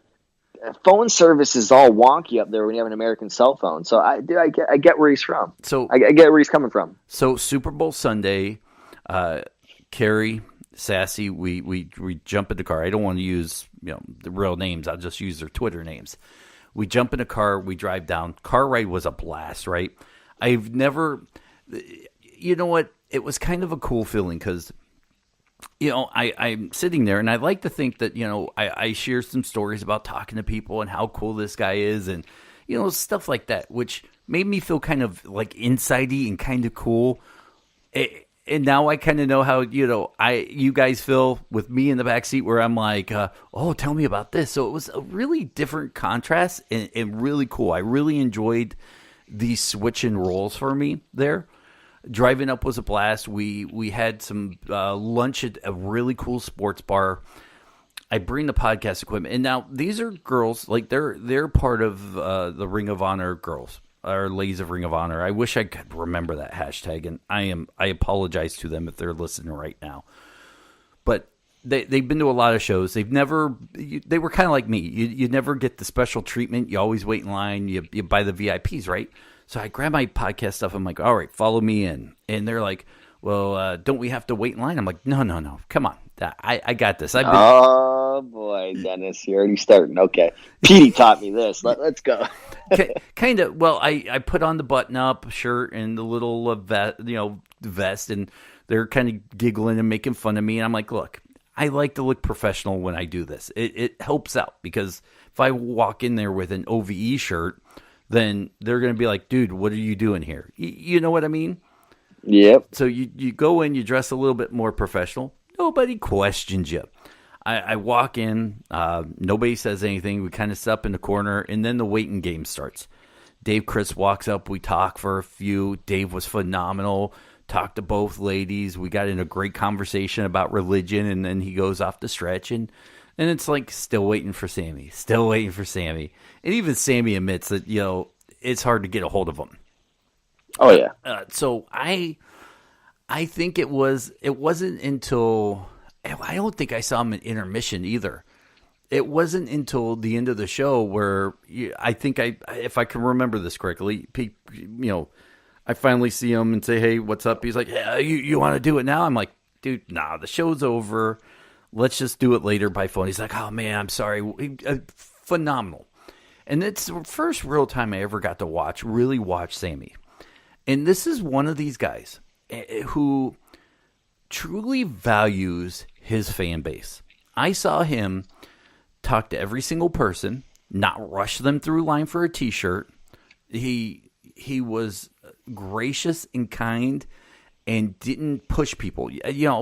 phone service is all wonky up there when you have an American cell phone. So I get where he's from. So I get where he's coming from. So Super Bowl Sunday, Carrie, Sassy, we jump in the car. I don't want to use the real names. I'll just use their Twitter names. We jump in a car. We drive down. Car ride was a blast, right? I've never, what? It was kind of a cool feeling because. I'm sitting there, and I like to think that, I share some stories about talking to people and how cool this guy is and, stuff like that, which made me feel kind of like insidey and kind of cool. And now I kind of know how, you guys feel with me in the backseat where I'm like, oh, tell me about this. So it was a really different contrast and really cool. I really enjoyed these switching roles for me there. Driving up was a blast. We had some lunch at a really cool sports bar. I bring the podcast equipment, and now these are girls, like they're part of the Ring of Honor girls, or ladies of Ring of Honor. I wish I could remember that hashtag, and I apologize to them if they're listening right now. But they've been to a lot of shows. They were kind of like me. You never get the special treatment. You always wait in line. You buy the VIPs, right? So I grab my podcast stuff. I'm like, all right, follow me in. And they're like, well, don't we have to wait in line? I'm like, no. Come on. I got this. Oh, boy, Dennis, you're already starting. Okay. Petey taught me this. Let's go. Kind of. Well, I put on the button-up shirt and the little vest, and they're kind of giggling and making fun of me. And I'm like, look, I like to look professional when I do this. It helps out because if I walk in there with an OVE shirt, then they're going to be like, dude, what are you doing here? You know what I mean? Yep. So you go in, you dress a little bit more professional. Nobody questions you. I walk in, nobody says anything. We kind of sit up in the corner, and then the waiting game starts. Dave Chris walks up. We talk for a few. Dave was phenomenal. Talked to both ladies. We got in a great conversation about religion, and then he goes off the stretch, and it's like still waiting for Sami. And even Sami admits that, it's hard to get a hold of him. Oh, yeah. So I think it wasn't until, I don't think I saw him in intermission either. It wasn't until the end of the show where I think if I can remember this correctly, I finally see him and say, hey, what's up? He's like, yeah, you want to do it now? I'm like, dude, nah, the show's over. Let's just do it later by phone. He's like, oh, man, I'm sorry. Phenomenal. And it's the first real time I ever got to really watch Sami. And this is one of these guys who truly values his fan base. I saw him talk to every single person, not rush them through line for a T-shirt. He was gracious and kind and didn't push people.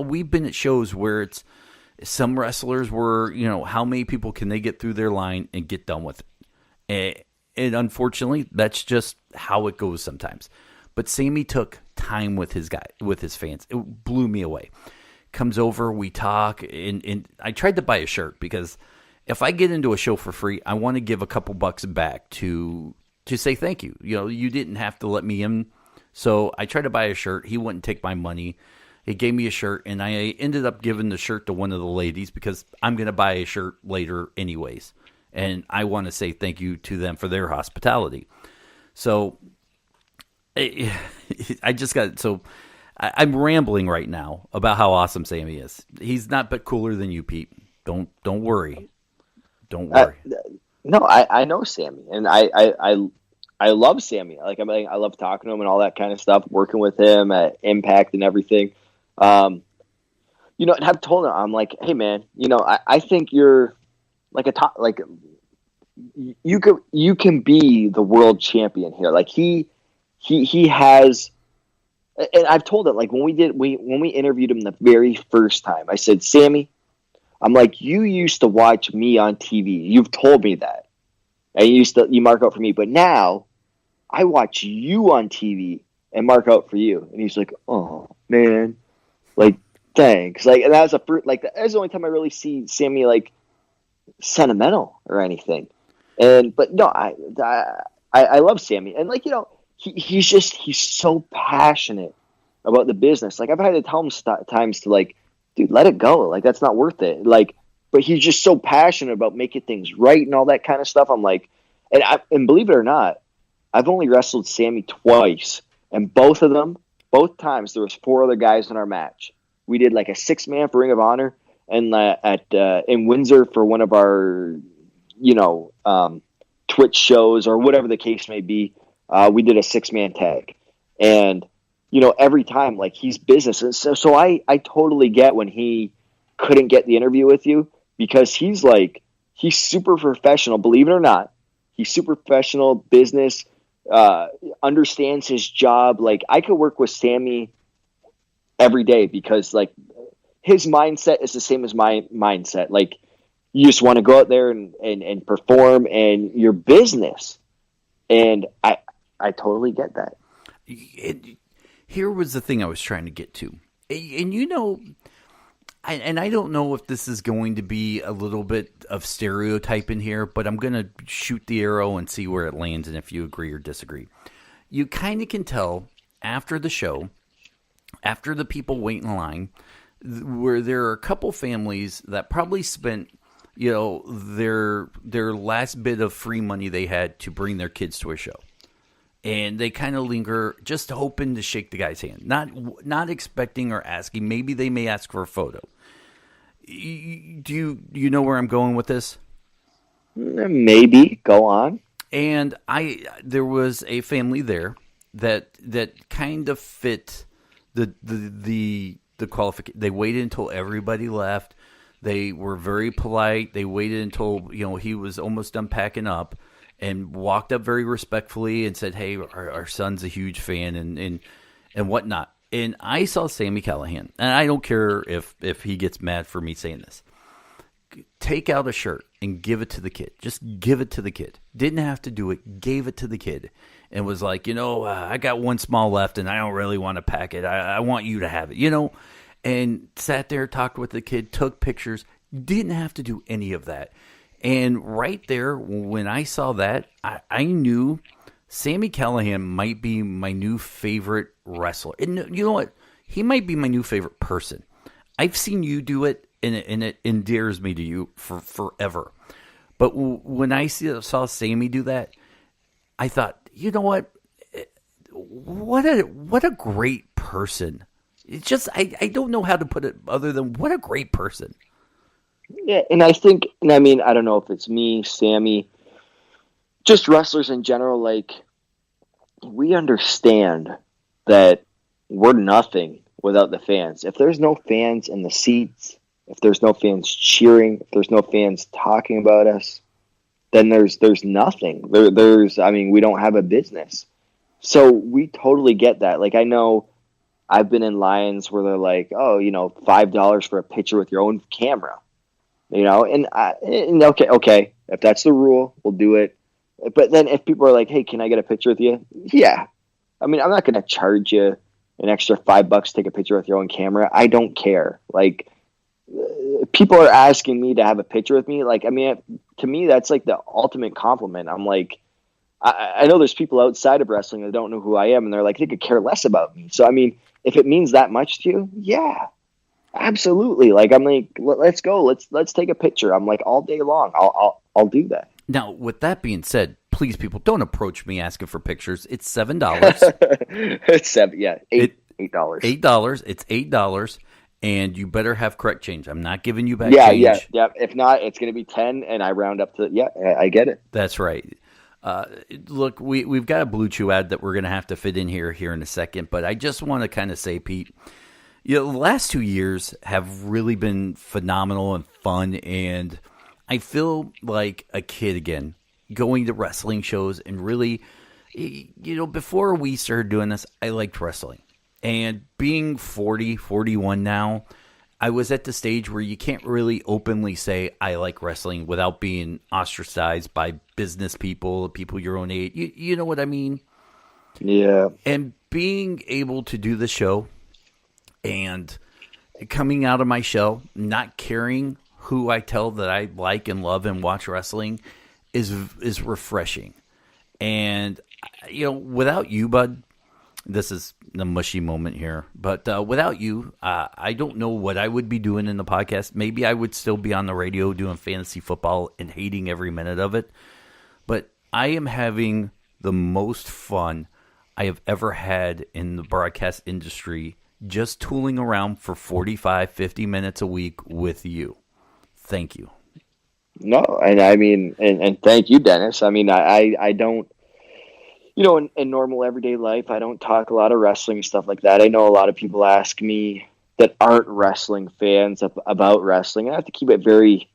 We've been at shows where it's some wrestlers were, how many people can they get through their line and get done with it? And unfortunately, that's just how it goes sometimes. But Sami took time with his fans. It blew me away. Comes over, we talk, and I tried to buy a shirt because if I get into a show for free, I want to give a couple bucks back to say thank you. You didn't have to let me in. So I tried to buy a shirt. He wouldn't take my money. He gave me a shirt, and I ended up giving the shirt to one of the ladies because I'm going to buy a shirt later anyways. And I want to say thank you to them for their hospitality. So I just got so I'm rambling right now about how awesome Sami is. He's not but cooler than you, Pete. Don't worry. Don't worry. No, I know Sami, and I love Sami. I love talking to him and all that kind of stuff. Working with him at Impact and everything. And I've told him, I'm like, hey man, I think you're like you can be the world champion here. Like he has, and I've told him, like when we interviewed him the very first time, I said, Sami, I'm like, you used to watch me on TV. You've told me that, and you mark out for me, but now I watch you on TV and mark out for you. And he's like, oh man, like thanks. Like, and that was that's the only time I really see Sami like sentimental or anything. But no, I love Sami, and he's so passionate about the business. Like I've had to tell him times to like, dude, let it go. Like that's not worth it. Like, but he's just so passionate about making things right and all that kind of stuff. I'm like, and believe it or not, I've only wrestled Sami twice, and both times there was 4 other guys in our match. We did like a 6-man for Ring of Honor, and in Windsor for one of our Twitch shows or whatever the case may be. We did a 6-man tag, and every time like he's business, and so I totally get when he couldn't get the interview with you because he's super professional. Believe it or not, he's super professional business. Understands his job. Like I could work with Sami every day because like his mindset is the same as my mindset. Like you just want to go out there and perform and your business. And I totally get that. Here was the thing I was trying to get to. And I don't know if this is going to be a little bit of stereotype in here, but I'm going to shoot the arrow and see where it lands and if you agree or disagree. You kind of can tell after the show, after the people wait in line, where there are a couple families that probably spent, their last bit of free money they had to bring their kids to a show. and they kind of linger, just hoping to shake the guy's hand, not expecting or asking. Maybe they may ask for a photo. Do you know where I'm going with this? Maybe. Go on. And there was a family there that kind of fit the qualification. They waited until everybody left. They were very polite. They waited until he was almost done packing up, and walked up very respectfully and said, "Hey, our son's a huge fan," and whatnot. And I saw Sami Callihan, and I don't care if he gets mad for me saying this. Take out a shirt and give it to the kid. Just give it to the kid. Didn't have to do it. Gave it to the kid, and was like, I got one small left, and I don't really want to pack it. I want you to have it, And sat there, talked with the kid, took pictures. Didn't have to do any of that. And right there, when I saw that, I knew Sami Callihan might be my new favorite wrestler. And you know what? He might be my new favorite person. I've seen you do it, and it endears me to you for forever. But when I saw Sami do that, I thought, you know what? What a great person. It's just, I don't know how to put it other than what a great person. Yeah, and I think, I don't know if it's me, Sami, just wrestlers in general, like, we understand that we're nothing without the fans. If there's no fans in the seats, if there's no fans cheering, if there's no fans talking about us, then there's nothing. We don't have a business. So we totally get that. Like, I know I've been in lines where they're like, oh, $5 for a picture with your own camera, and okay, if that's the rule, we'll do it. But then if people are like, hey, can I get a picture with you? Yeah. I'm not going to charge you an extra $5 to take a picture with your own camera. I don't care. Like, people are asking me to have a picture with me. Like, to me, that's like the ultimate compliment. I'm like, I know there's people outside of wrestling that don't know who I am, and they're like, they could care less about me. So, if it means that much to you, yeah, absolutely. Like, I'm like, let's go. Let's take a picture. I'm like, all day long, I'll do that. Now, with that being said, please, people, don't approach me asking for pictures. It's $7. It's $7. Yeah, $8. $8. It's $8, and you better have correct change. I'm not giving you back change. Yeah. If not, it's going to be 10, and I round up to. Yeah, I get it. That's right. Look, we've got a Blue Chew ad that we're going to have to fit in here in a second, but I just want to kind of say, Pete, the last 2 years have really been phenomenal and fun, and I feel like a kid again, going to wrestling shows, and really, before we started doing this, I liked wrestling. And being 40, 41 now, I was at the stage where you can't really openly say I like wrestling without being ostracized by business people your own age. You know what I mean? Yeah. And being able to do the show and coming out of my shell, not caring who I tell that I like and love and watch wrestling is refreshing. And, without you, bud, this is a mushy moment here, but without you, I don't know what I would be doing in the podcast. Maybe I would still be on the radio doing fantasy football and hating every minute of it. But I am having the most fun I have ever had in the broadcast industry, just tooling around for 45, 50 minutes a week with you. Thank you. No, and and thank you, Dennis. I don't, in normal everyday life, I don't talk a lot of wrestling stuff like that. I know a lot of people ask me that aren't wrestling fans about wrestling. I have to keep it very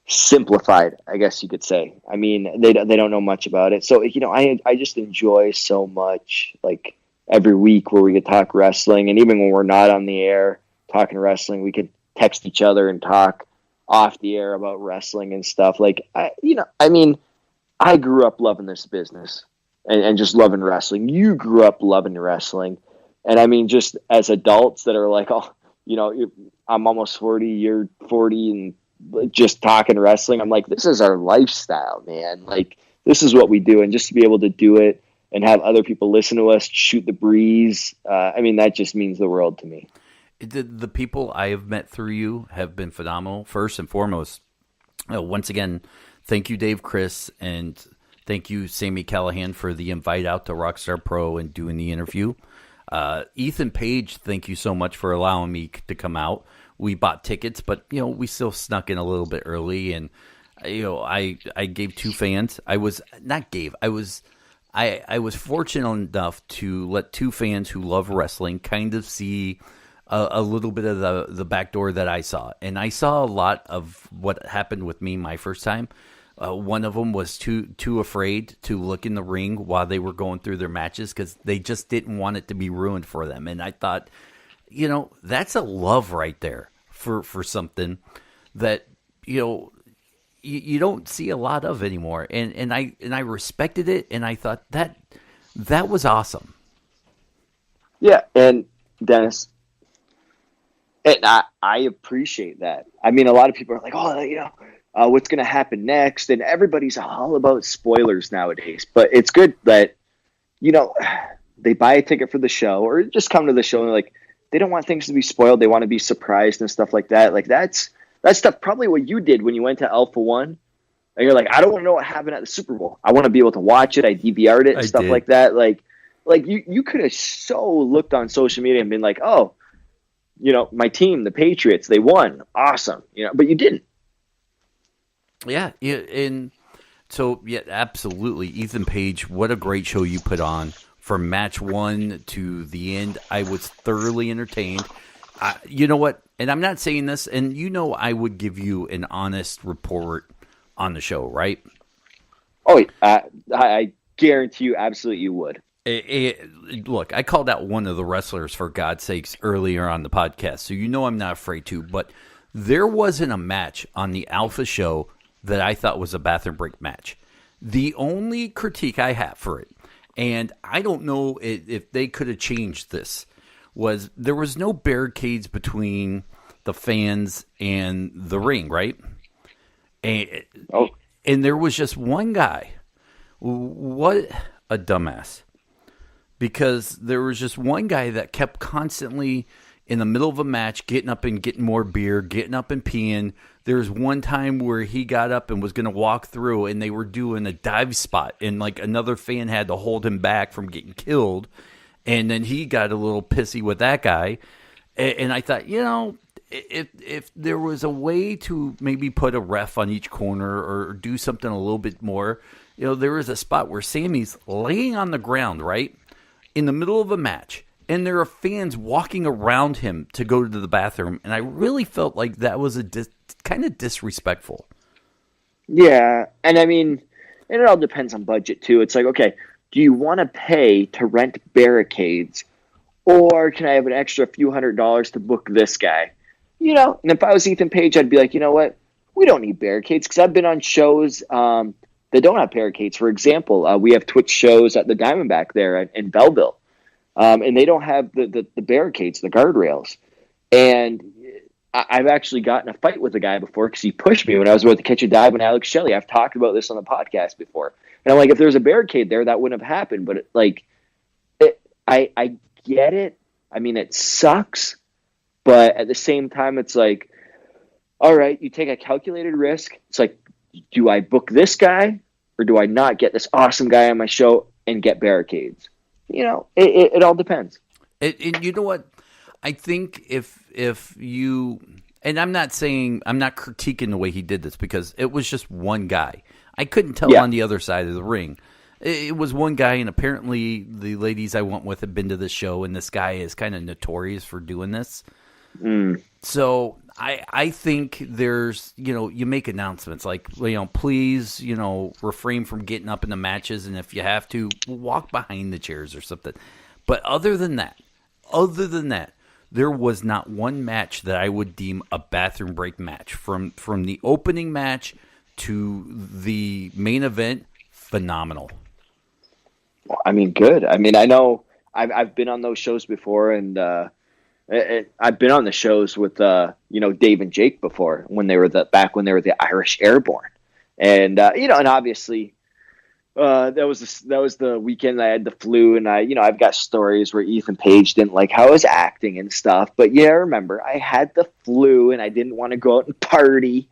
simplified, I guess you could say. They don't know much about it. So, I just enjoy so much, like, every week where we could talk wrestling. And even when we're not on the air talking wrestling, we could text each other and talk off the air about wrestling and stuff. Like, I grew up loving this business and just loving wrestling. You grew up loving wrestling. And just as adults that are like, oh, I'm almost 40, you're 40, and just talking wrestling. I'm like, this is our lifestyle, man. Like, this is what we do. And just to be able to do it and have other people listen to us, shoot the breeze, that just means the world to me. The people I have met through you have been phenomenal. First and foremost, once again, thank you, Dave, Chris, and Thank you, Sami Callihan, for the invite out to Rockstar Pro and doing the interview. Ethan Page, thank you so much for allowing me to come out. We bought tickets, but we still snuck in a little bit early, and I gave two fans. I was fortunate enough to let two fans who love wrestling kind of see a little bit of the back door that I saw, and I saw a lot of what happened with me my first time. One of them was too afraid to look in the ring while they were going through their matches because they just didn't want it to be ruined for them. And I thought, that's a love right there for something that you don't see a lot of anymore. And I respected it, and I thought that was awesome. Yeah, and Dennis, and I appreciate that. I mean, a lot of people are like, what's going to happen next? And everybody's all about spoilers nowadays. But it's good that, they buy a ticket for the show or just come to the show and like, they don't want things to be spoiled. They want to be surprised and stuff like that. Like that's stuff probably what you did when you went to Alpha One. And you're like, I don't want to know what happened at the Super Bowl. I want to be able to watch it. I DVR'd it and stuff like that. Like you could have so looked on social media and been like, oh, my team, the Patriots, they won. Awesome. But you didn't. Yeah, and so absolutely, Ethan Page. What a great show you put on from match one to the end. I was thoroughly entertained. You know what? And I'm not saying this, and I would give you an honest report on the show, right? Oh, I guarantee you, absolutely, you would. Look, I called out one of the wrestlers for God's sakes earlier on the podcast, so I'm not afraid to. But there wasn't a match on the Alpha show that I thought was a bathroom break match. The only critique I have for it, and I don't know if they could have changed this, was there was no barricades between the fans and the ring, right? And there was just one guy. What a dumbass. Because there was just one guy that kept constantly in the middle of a match, getting up and getting more beer, getting up and peeing. There was one time where he got up and was going to walk through, and they were doing a dive spot, and like another fan had to hold him back from getting killed. And then he got a little pissy with that guy. And I thought, if there was a way to maybe put a ref on each corner or do something a little bit more, there was a spot where Sammy's laying on the ground, right, in the middle of a match. And there are fans walking around him to go to the bathroom. And I really felt like that was kind of disrespectful. Yeah. And I mean, and it all depends on budget too. It's like, okay, do you want to pay to rent barricades? Or can I have an extra few $100s to book this guy? And if I was Ethan Page, I'd be like, you know what? We don't need barricades. Because I've been on shows that don't have barricades. For example, we have Twitch shows at the Diamondback there in Belleville. And they don't have the barricades, the guardrails. And I've actually gotten a fight with a guy before because he pushed me when I was about to catch a dive with Alex Shelley. I've talked about this on the podcast before. And I'm like, if there's a barricade there, that wouldn't have happened. But I get it. I mean, it sucks. But at the same time, it's like, all right, you take a calculated risk. It's like, do I book this guy or do I not get this awesome guy on my show and get barricades? It all depends. And you know what? I think if you, and I'm not critiquing the way he did this because it was just one guy. I couldn't tell on the other side of the ring. It was one guy, and apparently the ladies I went with have been to this show, and this guy is kind of notorious for doing this. So I think there's, you make announcements like, please, refrain from getting up in the matches, and if you have to, walk behind the chairs or something. But other than that, there was not one match that I would deem a bathroom break match. From the opening match to the main event, phenomenal. Well, I mean, good. I mean, I know I've been on those shows before, and I've been on the shows with Dave and Jake before when they were the Irish Airborne, and and obviously that was the weekend I had the flu, and I've got stories where Ethan Page didn't like how I was acting and stuff, but remember I had the flu and I didn't want to go out and party.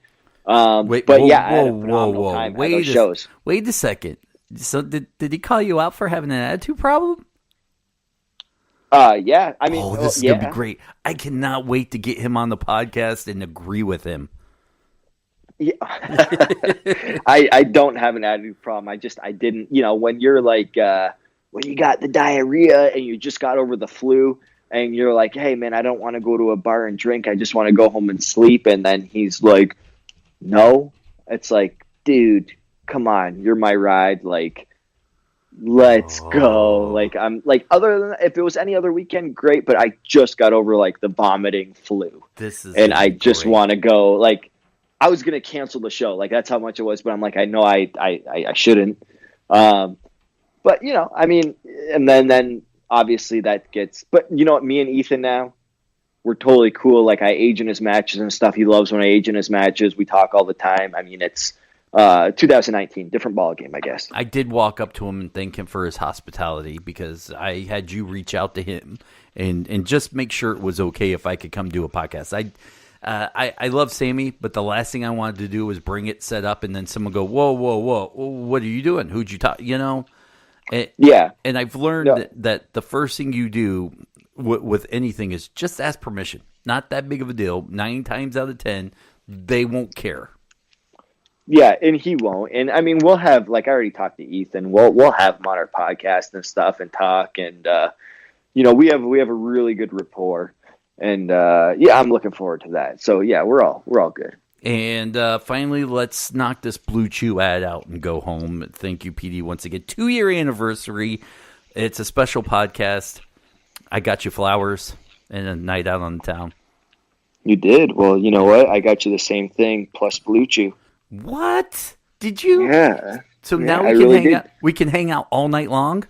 I had a phenomenal time at those shows. Wait a second. So did he call you out for having an attitude problem? Yeah. I mean, this is going to be great. I cannot wait to get him on the podcast and agree with him. Yeah. I don't have an attitude problem. I didn't, when you're like, when you got the diarrhea and you just got over the flu and you're like, hey man, I don't want to go to a bar and drink. I just want to go home and sleep. And then he's like, no, it's like, dude, come on. You're my ride. Like, let's go. Like, I'm like, other than if it was any other weekend, great. But I just got over like the vomiting flu and I just want to go. Like, I was going to cancel the show. Like, that's how much it was. But I'm like, I know I shouldn't. But, I mean, and then obviously that gets, but you know what, me and Ethan now, we're totally cool. Like, I age in his matches and stuff. He loves when I age in his matches. We talk all the time. I mean, it's 2019, different ball game, I guess. I did walk up to him and thank him for his hospitality because I had you reach out to him and just make sure it was okay if I could come do a podcast. I love Sami, but the last thing I wanted to do was bring it set up and then someone go, whoa, what are you doing? Who'd you talk? Yeah. And I've learned that the first thing you do with anything is just ask permission. Not that big of a deal. 9 times out of 10, they won't care. Yeah, and he won't. And I mean, we'll have, like, I already talked to Ethan. We'll have him on our podcast and stuff and talk. And we have a really good rapport. And I'm looking forward to that. So yeah, we're all good. And finally, let's knock this Blue Chew ad out and go home. Thank you, Petey, once again. 2-year anniversary. It's a special podcast. I got you flowers and a night out on the town. You did? Well, you know what? I got you the same thing plus Blue Chew. What? Did you? Yeah. So yeah, now we can hang out all night long?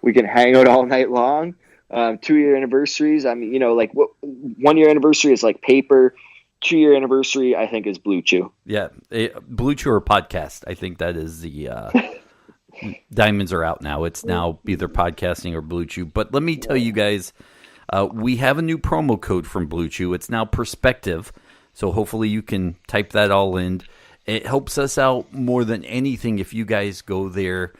We can hang out all night long. 2-year anniversaries. I mean, like 1-year anniversary is like paper. 2-year anniversary, I think, is Blue Chew. Yeah, Blue Chew or podcast. I think that is the diamonds are out now. It's now either podcasting or Blue Chew. But let me tell you guys, we have a new promo code from Blue Chew. It's now Perspective. So hopefully you can type that all in. It helps us out more than anything if you guys go there.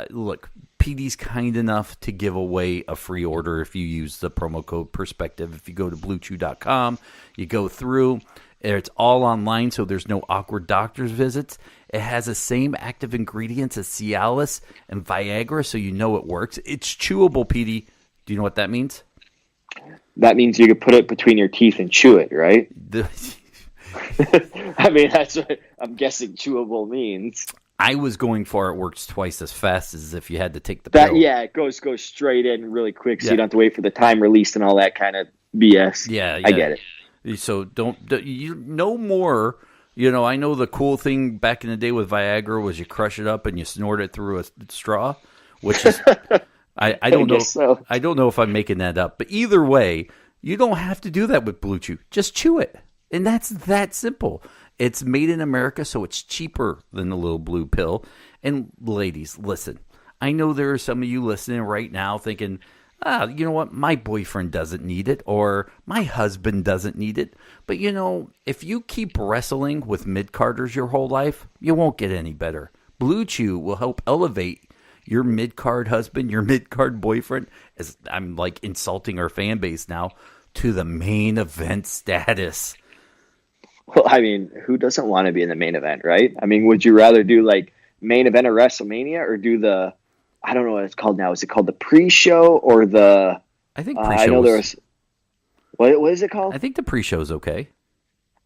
Look, PD's kind enough to give away a free order if you use the promo code Perspective. If you go to bluechew.com, you go through. It's all online, so there's no awkward doctor's visits. It has the same active ingredients as Cialis and Viagra, so you know it works. It's chewable, PD. Do you know what that means? That means you could put it between your teeth and chew it, right? I mean, that's what I'm guessing chewable means. I was going for it works twice as fast as if you had to take the pill. Yeah, it goes straight in really quick, so you don't have to wait for the time released and all that kind of BS. Yeah. I get it. So you no more. I know the cool thing back in the day with Viagra was you crush it up and you snort it through a straw, which is I don't know. So. I don't know if I'm making that up, but either way, you don't have to do that with Blue Chew. Just chew it, and that's that simple. It's made in America, so it's cheaper than the little blue pill. And ladies, listen, I know there are some of you listening right now thinking, you know what, my boyfriend doesn't need it, or my husband doesn't need it. But, if you keep wrestling with mid-carders your whole life, you won't get any better. Blue Chew will help elevate your mid-card husband, your mid-card boyfriend, as I'm like insulting our fan base now, to the main event status. Well, I mean, who doesn't want to be in the main event, right? I mean, would you rather do like main event of WrestleMania or do the, I don't know what it's called now. Is it called the pre-show or the? I think pre-show. I know there was. What is it called? I think the pre-show is okay.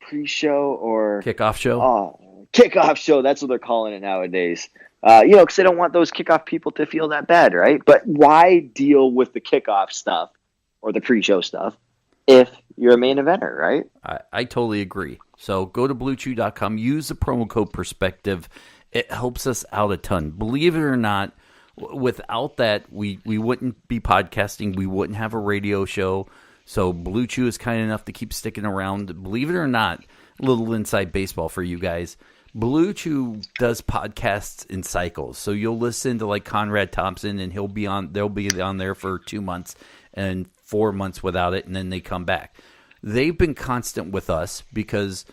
Pre-show or kickoff show. Oh, kickoff show. That's what they're calling it nowadays. Because they don't want those kickoff people to feel that bad, right? But why deal with the kickoff stuff or the pre-show stuff if you're a main eventer, right? I totally agree. So go to bluechew.com, use the promo code Perspective. It helps us out a ton. Believe it or not, without that, we wouldn't be podcasting. We wouldn't have a radio show. So Blue Chew is kind enough to keep sticking around. Believe it or not, a little inside baseball for you guys. Blue Chew does podcasts in cycles. So you'll listen to like Conrad Thompson and they'll be on there for 2 months and 4 months without it, and then they come back. They've been constant with us because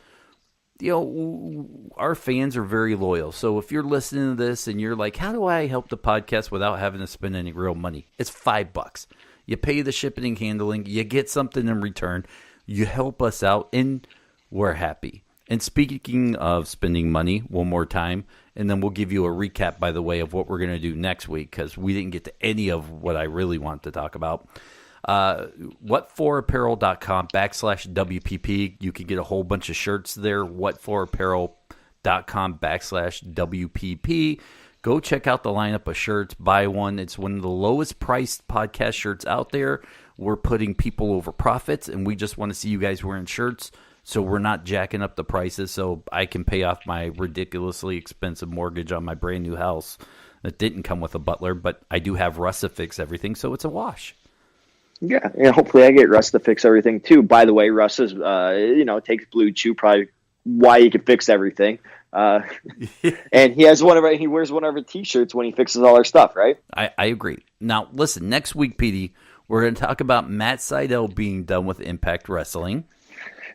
our fans are very loyal. So if you're listening to this and you're like, how do I help the podcast without having to spend any real money? It's $5. You pay the shipping and handling. You get something in return. You help us out, and we're happy. And speaking of spending money, one more time, and then we'll give you a recap, by the way, of what we're going to do next week, because we didn't get to any of what I really want to talk about. Whatforapparel.com/WPP. You can get a whole bunch of shirts there. Whatforapparel.com/WPP. Go check out the lineup of shirts. Buy one. It's one of the lowest priced podcast shirts out there. We're putting people over profits, and we just want to see you guys wearing shirts, so we're not jacking up the prices so I can pay off my ridiculously expensive mortgage on my brand new house that didn't come with a butler, but I do have Russ to fix everything, so it's a wash. Yeah, and hopefully I get Russ to fix everything too. By the way, Russ is, takes Blue Chew, probably why he can fix everything. And he wears one of our T-shirts when he fixes all our stuff, right? I agree. Now, listen, next week, Petey, we're going to talk about Matt Sydal being done with Impact Wrestling.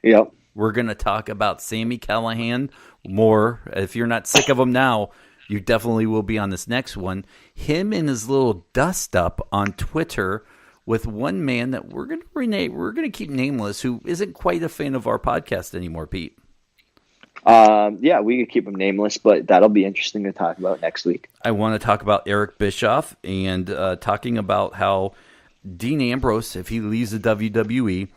Yep. We're going to talk about Sami Callihan more. If you're not sick of him now, you definitely will be on this next one. Him and his little dust-up on Twitter with one man that we're going to keep nameless, who isn't quite a fan of our podcast anymore, Pete. Yeah, we could keep him nameless, but that'll be interesting to talk about next week. I want to talk about Eric Bischoff and talking about how Dean Ambrose, if he leaves the WWE,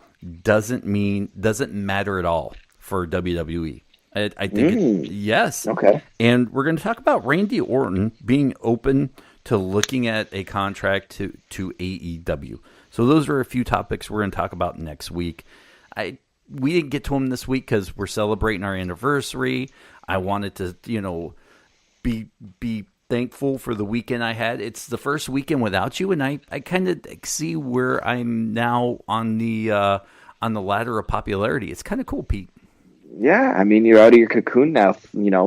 doesn't matter at all for WWE. I think yes. Okay. And we're going to talk about Randy Orton being open to looking at a contract to AEW. So those are a few topics we're going to talk about next week. We didn't get to them this week because we're celebrating our anniversary. I wanted to, be thankful for the weekend I had. It's the first weekend without you, and I kind of see where I'm now on the ladder of popularity. It's kind of cool, Pete. Yeah, I mean, you're out of your cocoon now,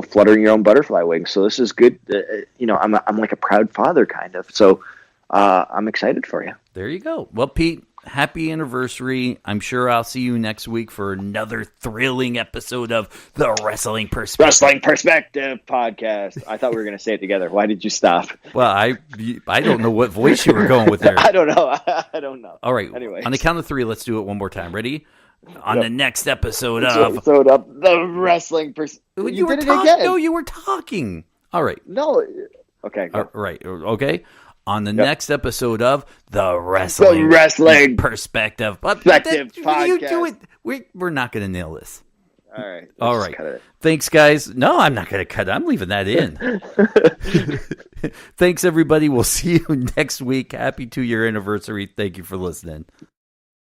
fluttering your own butterfly wings. So this is good. I'm like a proud father, kind of. So I'm excited for you. There you go. Well, Pete, happy anniversary. I'm sure I'll see you next week for another thrilling episode of the Wrestling Perspective. Wrestling Perspective podcast. I thought we were going to say it together. Why did you stop? Well, I don't know what voice you were going with there. I don't know. All right. Anyway, on the count of 3, let's do it one more time. Ready? On the next episode of the Wrestling Perspective. You were talking. No, you were talking. All right. No. Okay. All right. Okay. On the next episode of the Wrestling Perspective podcast. You do it. We're not going to nail this. All right. All right. Thanks, guys. No, I'm not going to cut it. I'm leaving that in. Thanks, everybody. We'll see you next week. Happy 2-year anniversary. Thank you for listening.